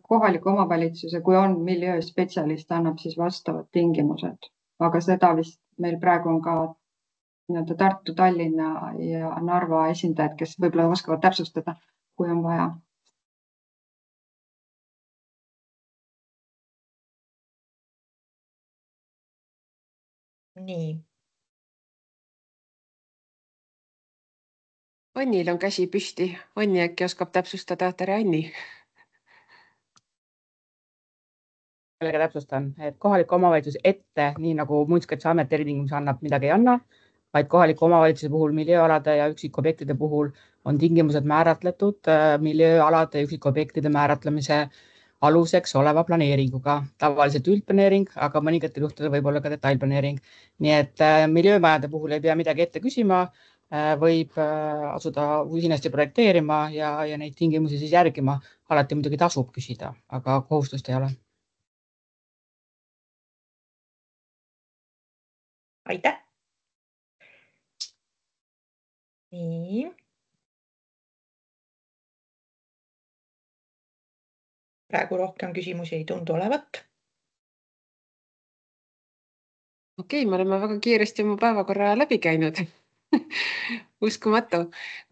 Speaker 6: kohaliku omavalitsuse, kui on miljööspetsialist, annab siis vastavad tingimused. Aga seda vist meil praegu on ka Tartu, Tallinna ja Narva esindajad, kes võib-olla oskavad täpsustada, kui on vaja.
Speaker 3: Nii.
Speaker 1: Annil on käsi püsti. Anni äkki oskab täpsustada. Tere, Anni.
Speaker 7: Sellega täpsustan, et kohaliku omavalitsus ette, nii nagu Muinsuskaitseamet eritingimusi annab, midagi ei anna, vaid kohaliku omavalitsuse puhul miljööalade ja üksikobjektide puhul on tingimused määratletud miljööalade ja üksikobjektide määratlemise aluseks oleva planeeringuga. Tavaliselt üldplaneering, aga mõningatel juhtudel võib olla ka detailplaneering. Nii et miljöömajade puhul ei pea midagi ette küsima, võib asuda usinasti projekteerima ja neid tingimusi siis järgima. Alati muidugi tasub küsida, aga kohustust ei ole.
Speaker 3: Aitäh! Nii. Praegu rohkem küsimusi ei tundu olevat.
Speaker 1: Okei, me oleme väga kiiresti oma päevakorra läbi käinud. Uskumatu.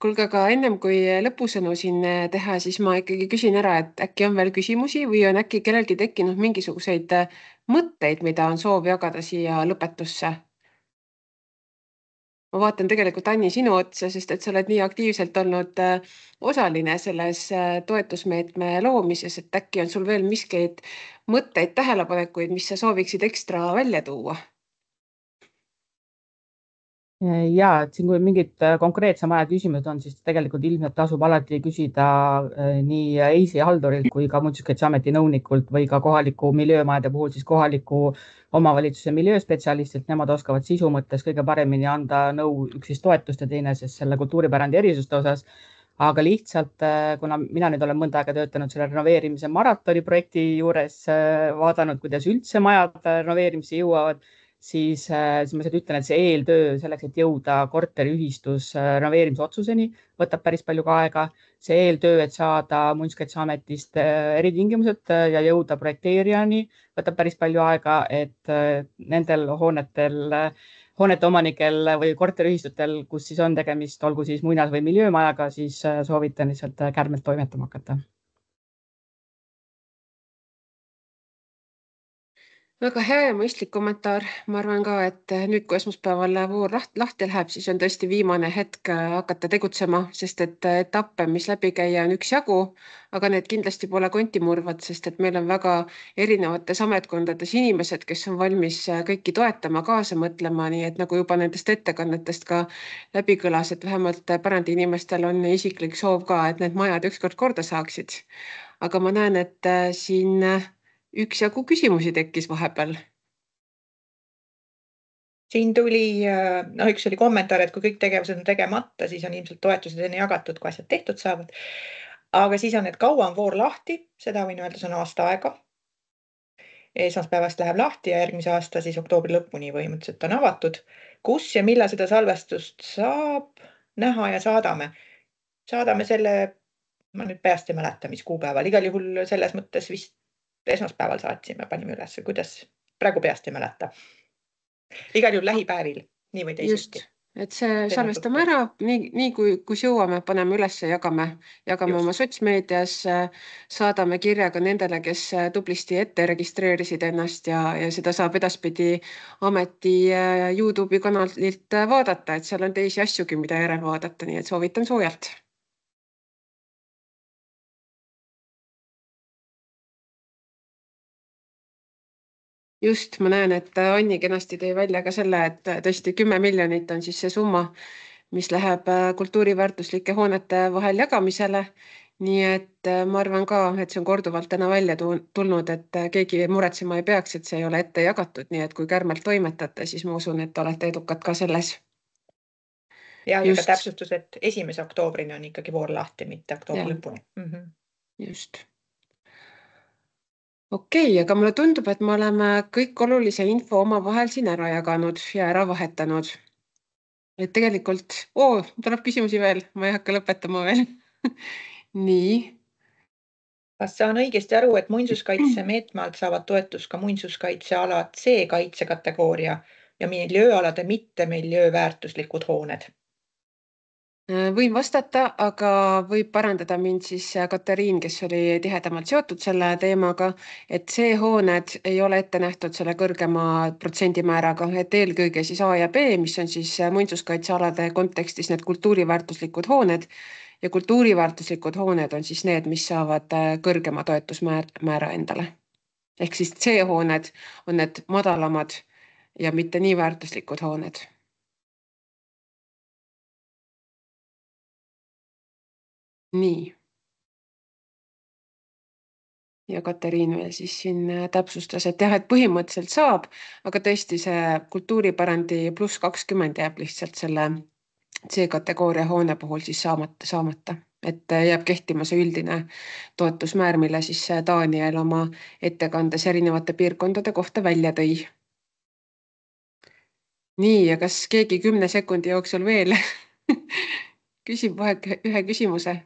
Speaker 1: Kuulge, aga ennem kui lõpusõnu siin teha, siis ma ikkagi küsin ära, et äkki on veel küsimusi või on äkki kellelgi tekkinud mingisuguseid mõtteid, mida on soov jagada siia lõpetusse? Ma vaatan tegelikult, Anni, sinu otsa, sest et sa oled nii aktiivselt olnud osaline selles toetusmeetme loomises, et äkki on sul veel miskid mõtteid, tähelepanekuid, mis sa sooviksid ekstra välja tuua?
Speaker 7: Ja, et siin kui mingid konkreetsema aja küsimused on, siis tegelikult ilmselt tasub alati küsida nii EIS-i haldurilt kui ka Muinsuskaitseameti nõunikult või ka kohaliku miljöömajade puhul siis kohaliku omavalitsuse miljööspetsialistilt. Nemad oskavad sisu mõttes kõige paremini anda nõu, üks siis toetust ja teine siis selle kultuuripärandi erisuste osas. Aga lihtsalt, kuna mina nüüd olen mõnda aega töötanud selle renoveerimise maratoni projekti juures, vaadanud, kuidas üldse majad renoveerimise jõuavad, siis ma ütlen, et see eeltöö selleks, et jõuda korteriühistus renoveerimise otsuseni, võtab päris palju ka aega. See eeltöö, et saada Muinsuskaitseametist eritingimused ja jõuda projekteerijani, võtab päris palju aega, et nendel hoonete omanikel või korteriühistutel, kus siis on tegemist, olgu siis muinas- või miljöömajaga, siis soovitan lihtsalt kärmelt toimetama hakata.
Speaker 1: Väga hea ja mõistlik kommentaar. Ma arvan ka, et nüüd, kui esmaspäeval voor lahti läheb, siis on tõesti viimane hetk hakata tegutsema, sest et etappe, mis läbi käia, on üksjagu, aga need kindlasti pole kontimurvad, sest et meil on väga erinevates ametkondades inimesed, kes on valmis kõiki toetama, kaasa mõtlema, nii et nagu juba nendest ettekannetest ka läbi kõlas, et vähemalt pärandi inimestel on isiklik soov ka, et need majad ükskord korda saaksid. Aga ma näen, et siin üksjagu küsimusi tekkis vahepeal.
Speaker 3: Siin tuli, üks oli kommentaar, et kui kõik tegevused on tegemata, siis on ilmselt toetused enne jagatud, kui asjad tehtud saavad. Aga siis on, et kaua on voor lahti, seda võin öelda, see on aasta aega. Esmaspäevast läheb lahti ja järgmise aasta siis oktoobri lõpuni põhimõtteliselt on avatud. kus ja millal seda salvestust saab näha ja saadame? Saadame selle, ma nüüd peast ei mäleta, mis kuupäeval, igal juhul selles mõttes vist esmaspäeval saatsime, panime üles, kuidas praegu peast ei mäleta. Igal juhul lähipäevil, nii või teisiti.
Speaker 1: Just, et see salvestame ära, nii kui jõuame, paneme üles ja jagame oma sotsmeedias, saadame kirja ka nendele, kes tublisti ette registreerisid ennast ja seda saab edaspidi ameti YouTube'i kanalilt vaadata, et seal on teisi asjugi, mida järel vaadata, nii et soovitan soojalt. Just, ma näen, et Anni kenasti tõi välja ka selle, et tõesti 10 miljonit on siis see summa, mis läheb kultuuriväärtuslike hoonete vahel jagamisele. Nii et ma arvan ka, et see on korduvalt täna välja tulnud, et keegi muretsema ei peaks, et see ei ole ette jagatud. Nii et kui kärmelt toimetate, siis ma usun, et olete edukad ka selles.
Speaker 3: Ja ka täpsustus, et 1. oktoobrini on ikkagi voor lahti, mitte oktoobri lõpuni.
Speaker 1: Just. Okei, aga mulle tundub, et me oleme kõik olulise info oma vahel siin ära jaganud ja ära vahetanud. Et tegelikult, tuleb küsimusi veel, ma ei hakka lõpetama veel. Nii.
Speaker 3: Kas saan õigesti aru, et muinsuskaitse meetmalt saavad toetus ka muinsuskaitseala C kaitsekategooria ja miljööalade mitte miljööväärtuslikud hooned?
Speaker 1: Võin vastata, aga võib parandada mind siis Katariin, kes oli tihedamalt seotud selle teemaga, et see hooned ei ole ette nähtud selle kõrgema protsendimääraga, et eelkõige siis A ja B, mis on siis muinsuskaitsealade kontekstis need kultuuriväärtuslikud hooned ja kultuuriväärtuslikud hooned on siis need, mis saavad kõrgema toetusmäära endale. Ehk siis C-hooned on need madalamad ja mitte nii väärtuslikud hooned. Nii. Ja Katariin veel siis siin täpsustas, et jah, et põhimõtteliselt saab, aga tõesti see kultuuripärandi +20 jääb lihtsalt selle C-kategooria hoone puhul siis saamata, et jääb kehtima see üldine toetusmäär, mille siis Daniel oma ettekandes erinevate piirkondade kohta välja tõi. Nii, ja kas keegi 10 sekundi jooksul veel küsib ühe küsimuse?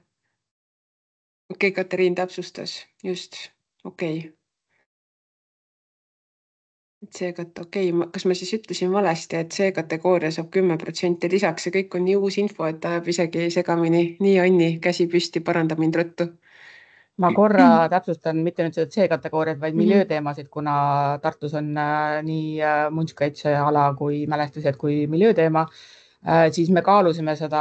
Speaker 1: Okei, Katariin täpsustas, just, okei. Kas ma siis ütlesin valesti, et see kategooria saab 10% lisaks ja kõik on nii uus info, et ajab isegi segamini. Nii, Anni, käsi püsti, paranda mind ruttu.
Speaker 7: Ma korra täpsustan mitte nüüd seda C-kategooriat, vaid miljööteemasid, kuna Tartus on nii muinsuskaitseala kui mälestused kui miljööteema. Siis me kaalusime seda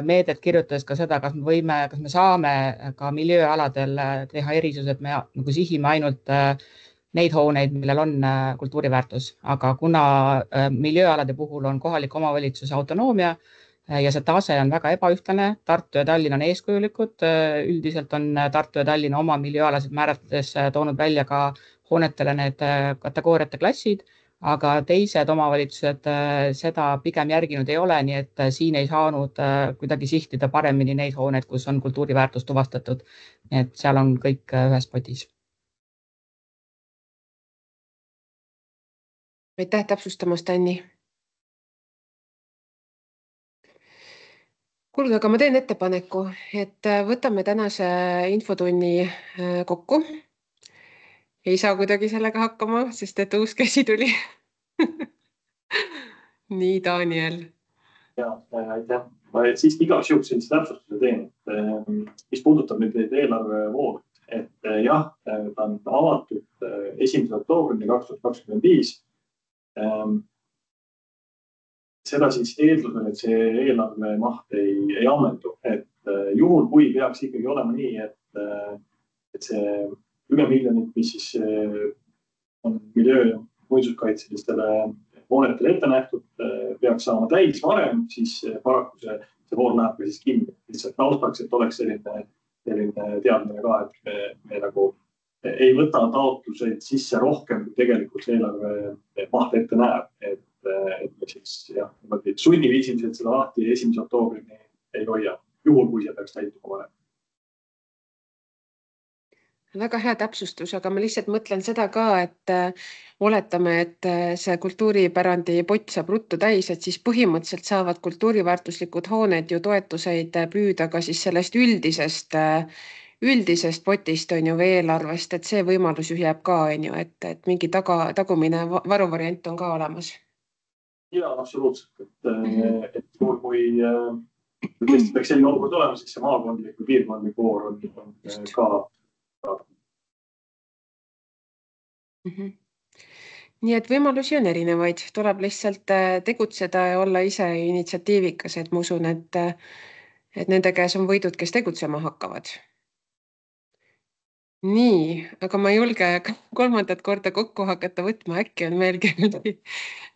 Speaker 7: meedet kirjutades ka seda, kas me saame ka miljööaladel teha erisus, et me nagu sihime ainult neid hooneid, millel on kultuuriväärtus, aga kuna miljööalade puhul on kohalik omavalitsuse autonoomia ja see tase on väga ebaühtlane, Tartu ja Tallinn on eeskujulikud, üldiselt on Tartu ja Tallinn oma miljööalasid määratledes toonud välja ka hoonetele need kategooriate klassid, aga teised omavalitsused seda pigem järginud ei ole, nii et siin ei saanud kuidagi sihtida paremini neid hooneid, kus on kultuuriväärtus tuvastatud. Et seal on kõik ühes potis.
Speaker 1: Aitäh täpsustamast, Anni. Kuulge, aga ma teen ettepaneku, et võtame tänase infotunni kokku. Ei saa kuidagi sellega hakkama, sest et uus käsi tuli. Nii, Daniel.
Speaker 4: Ja, aitäh. Ma siis igaks juhuks sellise täpsustuse teen, mis puudutab nüüd neid eelarvevoore. Et jah, ta on avatud 1. oktoobrini 2025. Seda siis eeldusel, et see eelarve maht ei ammendu. Et juhul, kui peaks ikkagi olema nii, et see 10 miljonit, mis siis on miljöö- ja muinsuskaitselistele hoonetele ette nähtud, peaks saama täis varem, siis paraku see voor läheb ka siis kinni. Lihtsalt taustaks, et oleks selline teadmine ka, et me nagu ei võta taotluseid sisse rohkem, kui tegelikult eelarve maht ette näeb. Et me siis sunniviisiliselt seda lahti 1. oktoobrini ei hoia, juhul kui see peaks täituma varem.
Speaker 1: Väga hea täpsustus, aga ma lihtsalt mõtlen seda ka, et oletame, et see kultuuripärandi pott saab ruttu täis, et siis põhimõtteliselt saavad kultuuriväärtuslikud hooned ju toetuseid püüda ka siis sellest üldisest potist on ju või eelarvest, et see võimalus ju jääb ka, on ju, et mingi tagumine varuvariant on ka olemas.
Speaker 4: Ja, absoluutselt. Et kui tõesti peaks selline olukord olema, siis see maakondlik või piirkondlik voor on ka.
Speaker 1: Nii et võimalusi on erinevaid, tuleb lihtsalt tegutseda ja olla ise initsiatiivikas, et ma usun, et nende käes on võidud, kes tegutsema hakkavad. Nii, aga ma ei julge kolmandat korda kokku hakata võtma, äkki on meelgi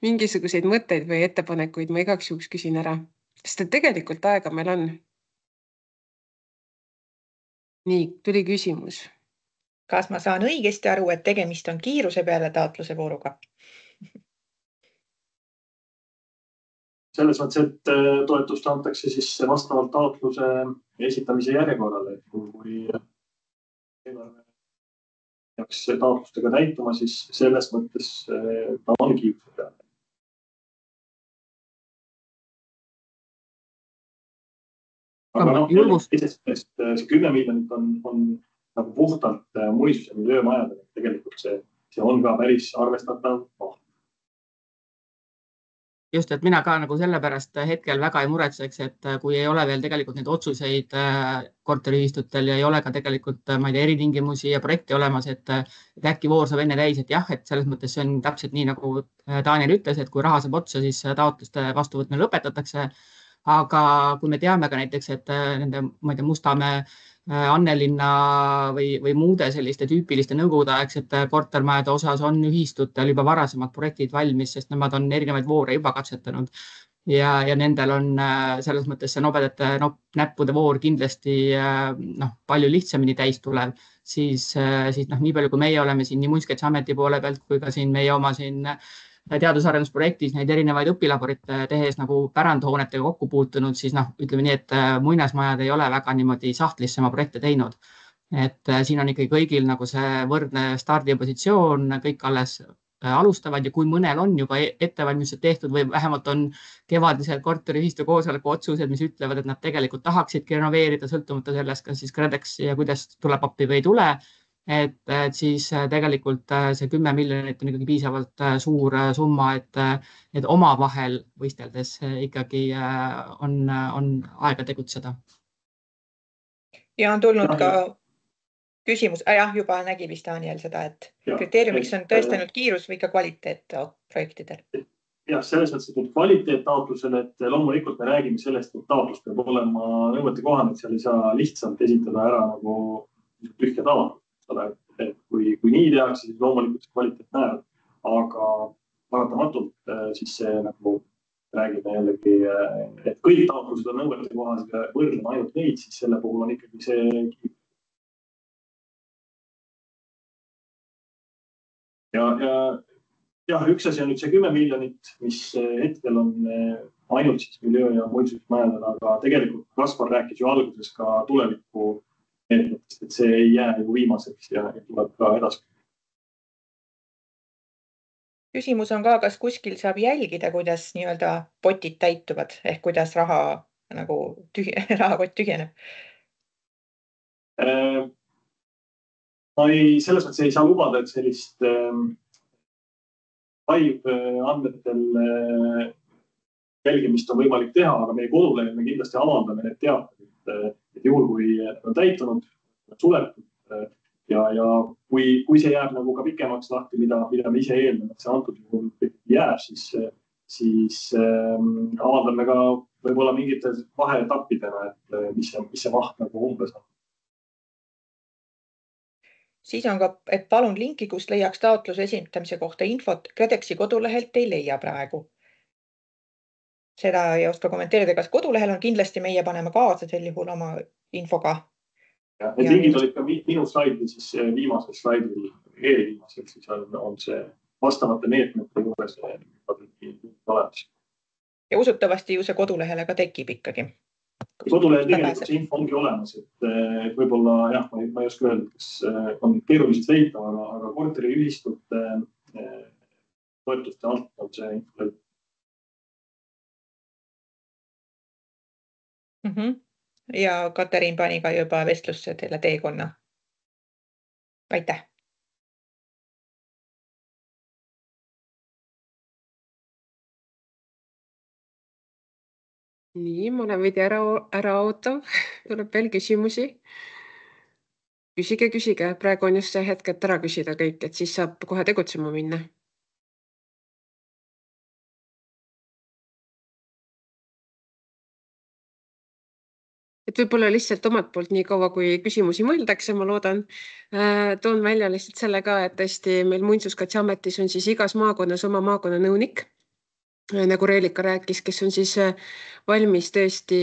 Speaker 1: mingisuguseid mõtteid või ettepanekuid, ma igaks juhuks küsin ära, sest et tegelikult aega meil on. Nii, tuli küsimus.
Speaker 3: Kas ma saan õigesti aru, et tegemist on kiiruse peale taotluse vooruga?
Speaker 4: Selles mõttes, et toetust antakse siis vastavalt taotluse esitamise järjekorrale. Kui peaks taotlustega täituma, siis selles mõttes ta on kiiruse peale. Aga see 10 miljonit on nagu puhtalt muistus- ja miljöömajadele. Tegelikult see on ka päris arvestatav maht.
Speaker 7: Just, et mina ka nagu sellepärast hetkel väga ei muretseks, et kui ei ole veel tegelikult neid otsuseid korteriühistutel ja ei ole ka tegelikult, ma ei tea, eritingimusi ja projekti olemas, et äkki voor saab enne täis, et jah, et selles mõttes see on täpselt nii, nagu Daniel ütles, et kui raha saab otsa, siis taotluste vastuvõtmine lõpetatakse. Aga kui me teame ka näiteks, et nende, ma ei tea, Mustamäe, Annelinna või muude selliste tüüpiliste nõukogudeaegsete kortermajade osas on ühistutel juba varasemad projektid valmis, sest nemad on erinevaid voore juba katsetanud ja nendel on selles mõttes see nobedate näppude voor kindlasti palju lihtsamini täis tulev, siis nii palju, kui meie oleme siin nii Muinsuskaitseameti poole pealt kui ka siin meie oma siin teadusarendusprojektis neid erinevaid õpilaborite tehes nagu pärandhoonetega kokku puutunud, siis ütleme nii, et muinasmajad ei ole väga niimoodi sahtlisse oma projekte teinud. Et siin on ikkagi kõigil nagu see võrdne stardipositsioon, kõik alles alustavad ja kui mõnel on juba ettevalmistused tehtud või vähemalt on kevadisel korteriühistu koosoleku otsused, mis ütlevad, et nad tegelikult tahaksidki renoveerida sõltumata sellest, kas siis KredEx ja kuidas tuleb appi või ei tule. Et siis tegelikult see 10 miljonit on ikkagi piisavalt suur summa, et omavahel võisteldes ikkagi on aega tegutseda.
Speaker 3: Ja on tulnud ka küsimus, juba nägi vist Daniel seda, et kriteeriumiks on tõesti ainult kiirus või ka kvaliteet projektidel.
Speaker 4: Jah, selles mõttes, et kvaliteet taotlusele, et loomulikult me räägime sellest, et taotlus peab olema nõuete kohane, et seal ei saa lihtsalt esitada ära nagu tühja tava. Et kui nii tehakse, siis loomulikult see kvaliteet näeb, aga paratamatult siis see nagu räägime jällegi, et kõik taotlused on nõuete kohased ja võrdleme ainult neid, siis selle puhul on ikkagi see kiip. Ja üks asi on nüüd see 10 miljonit, mis hetkel on ainult siis miljöö- ja muinsusmajadel, aga tegelikult Kaspar rääkis ju alguses ka tuleviku meetmetest, et see ei jää ju viimaseks ja tuleb ka edasi.
Speaker 3: Küsimus on ka, kas kuskil saab jälgida, kuidas nii-öelda potid täituvad, ehk kuidas rahakott tühjeneb? Ma selles mõttes ei saa lubada, et sellist andmetel jälgimist on võimalik teha, aga meie kodulehel me kindlasti avaldame need teated, et juhul, kui on täitunud, suletud ja kui see jääb nagu ka pikemaks lahti, mida me ise eeldame, et see antud juhul jääb, siis avaldame ka võib-olla mingite vaheetappidena, et mis see maht nagu umbes on. Siis on ka, et palun linki, kust leiaks taotluse esitamise kohta infot, KredExi kodulehelt ei leia praegu. Seda ei oska kommenteerida, kas kodulehel on, kindlasti meie paneme kaasa sel juhul oma infoga.
Speaker 4: Ja, need linkid olid ka minu slaidil, siis viimasel slaidil, eelviimasel, siis on see vastavate meetmete juures olemas.
Speaker 3: Ja usutavasti ju see kodulehele ka tekib ikkagi.
Speaker 4: kodulehel tegelikult see info ongi olemas, et võib-olla jah, ma ei oska öelda, kas on keeruliselt leitav, aga korteriühistute toetuste alt on see info leitav.
Speaker 3: Ja Katariin pani ka juba vestlusse teile teekonna. Aitäh!
Speaker 1: Nii, ma olen veidi ära ootav. Tuleb veel küsimusi. Küsige. Praegu on just see hetk, et ära küsida kõik, et siis saab kohe tegutsema minna. Et võib-olla lihtsalt omalt poolt nii kaua, kui küsimusi mõeldakse, ma loodan, toon välja lihtsalt selle ka, et tõesti meil Muinsuskaitseametis on siis igas maakonnas oma maakonna nõunik, nagu Reelika rääkis, kes on siis valmis tõesti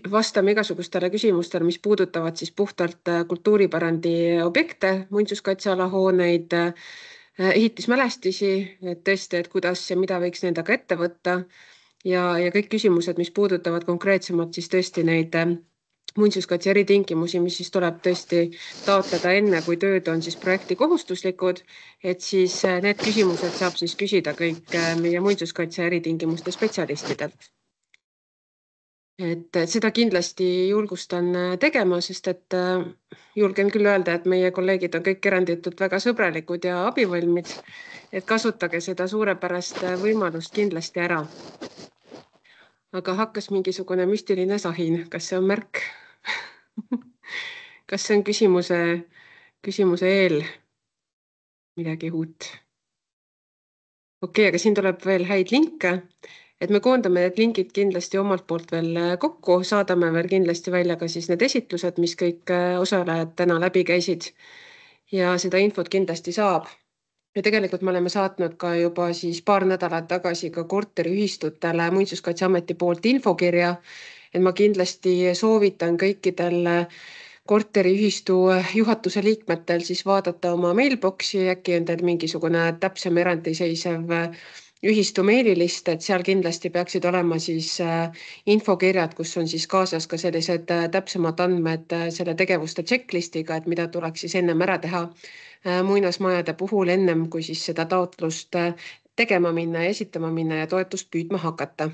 Speaker 1: vastama igasugustele küsimustele, mis puudutavad siis puhtalt kultuuripärandi objekte, muinsuskaitseala hooneid, ehitismälestisi, et tõesti, et kuidas ja mida võiks nendega ette võtta ja kõik küsimused, mis puudutavad konkreetsemalt siis tõesti neid muinsuskaitse eritingimusi, mis siis tuleb tõesti taotleda enne, kui tööd on siis projekti kohustuslikud, et siis need küsimused saab siis küsida kõik meie muinsuskaitse eritingimuste spetsialistidelt. Et seda kindlasti julgustan tegema, sest et julgen küll öelda, et meie kolleegid on kõik eranditult väga sõbralikud ja abivalmid, et kasutage seda suurepärast võimalust kindlasti ära. Aga hakkas mingisugune müstiline sahin. Kas see on märk? Kas see on küsimuse eel midagi uut? Okei, aga siin tuleb veel häid linke. Et me koondame need linkid kindlasti omalt poolt veel kokku, saadame veel kindlasti välja ka siis need esitlused, mis kõik osalejad täna läbi käisid ja seda infot kindlasti saab. Ja tegelikult me oleme saatnud ka juba siis paar nädalat tagasi ka korteriühistutele Muinsuskaitseameti poolt infokirja, et ma kindlasti soovitan kõikidel korteriühistu juhatuse liikmetel siis vaadata oma mailboxi, äkki on teil mingisugune täpsem eraldiseisev ühistu meililist, et seal kindlasti peaksid olema siis infokirjad, kus on siis kaasas ka sellised täpsemad andmed selle tegevuste checklistiga, et mida tuleks siis ennem ära teha muinasmajade puhul ennem, kui siis seda taotlust tegema minna ja esitama minna ja toetust püüdma hakata.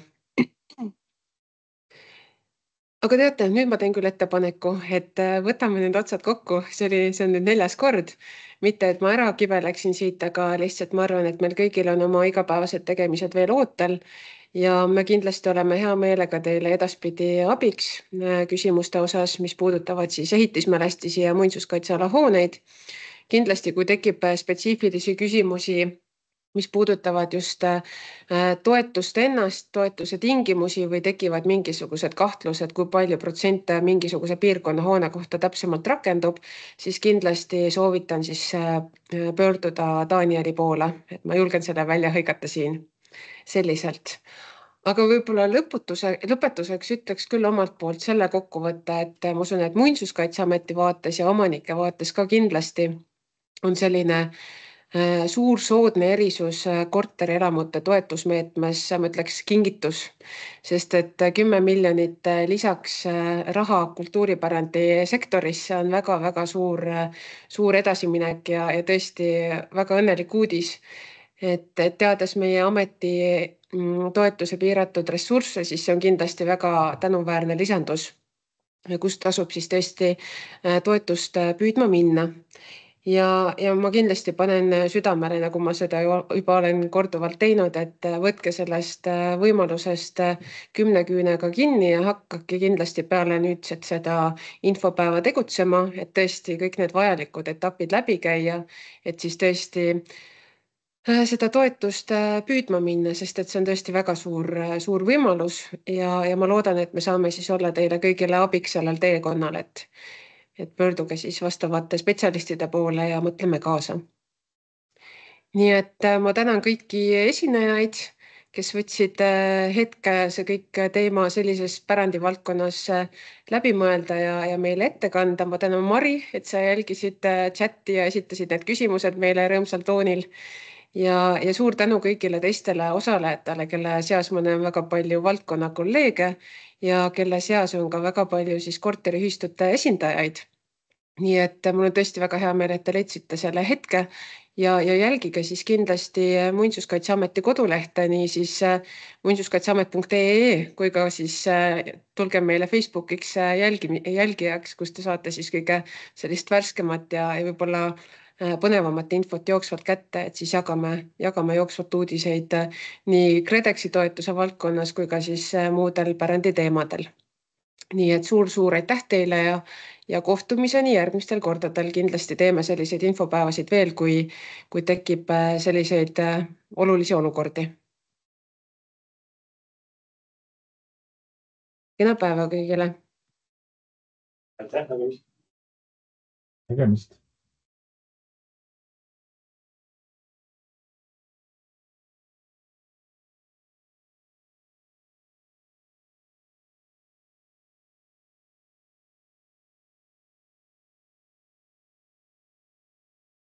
Speaker 1: Aga teate, nüüd ma teen küll ettepaneku, et võtame need otsad kokku, see on nüüd 4. kord, mitte et ma ära kibeleksin siit, aga lihtsalt ma arvan, et meil kõigil on oma igapäevased tegemised veel ootel ja me kindlasti oleme hea meelega teile edaspidi abiks küsimuste osas, mis puudutavad siis ehitismälestisi ja muinsuskaitseala hooneid. Kindlasti, kui tekib spetsiifilisi küsimusi, mis puudutavad just toetust ennast, toetuse tingimusi või tekivad mingisugused kahtlused, kui palju protsente mingisuguse piirkonna hoone kohta täpsemalt rakendub, siis kindlasti soovitan siis pöörduda Danieli poole, et ma julgen selle välja hõigata siin selliselt. Aga võib-olla lõpetuseks ütleks küll omalt poolt selle kokkuvõtte, et ma usun, et Muinsuskaitseameti vaates ja omanike vaates ka kindlasti on selline suur soodne erisus korterelamute toetusmeetmes, ma ütleks kingitus, sest et 10 miljonit lisaks raha kultuuripärandi sektorisse on väga-väga suur edasiminek ja tõesti väga õnnelik uudis, et teades meie ameti toetuse piiratud ressursse, siis see on kindlasti väga tänuväärne lisandus, kust tasub siis tõesti toetust püüdma minna. Ja ma kindlasti panen südamele, nagu ma seda juba olen korduvalt teinud, et võtke sellest võimalusest 10 küünega kinni ja hakkake kindlasti peale nüüdset seda infopäeva tegutsema, et tõesti kõik need vajalikud etapid läbi käia, et siis tõesti seda toetust püüdma minna, sest et see on tõesti väga suur võimalus ja ma loodan, et me saame siis olla teile kõigile abiks sellel teekonnal, et pöörduge siis vastavate spetsialistide poole ja mõtleme kaasa. Nii et ma tänan kõiki esinejaid, kes võtsid hetke see kõik teema sellises pärandivaldkonnas läbi mõelda ja meile ette kanda. Ma tänan Mari, et sa jälgisid chati ja esitasid need küsimused meile rõõmsal toonil. ja suur tänu kõigile teistele osalejatele, kelle seas ma näen väga palju valdkonna kolleege ja kelle seas on ka väga palju siis korteriühistute esindajaid. Nii et mul on tõesti väga hea meel, et te leidsite selle hetke ja jälgige siis kindlasti Muinsuskaitseameti kodulehte, nii siis muinsuskaitseamet.ee kui ka siis tulge meile Facebookiks jälgijaks, kus te saate siis kõige sellist värskemat ja võib-olla põnevamat infot jooksvalt kätte, et siis jagame jooksvalt uudiseid nii KredExi toetuse valdkonnas kui ka siis muudel päranditeemadel. Nii et suur aitäh teile ja kohtumiseni järgmistel kordadel. Kindlasti teeme selliseid infopäevasid veel, kui tekib selliseid olulisi olukordi. Kena päeva kõigile.
Speaker 4: Aitäh, nägemist.
Speaker 8: Nägemist.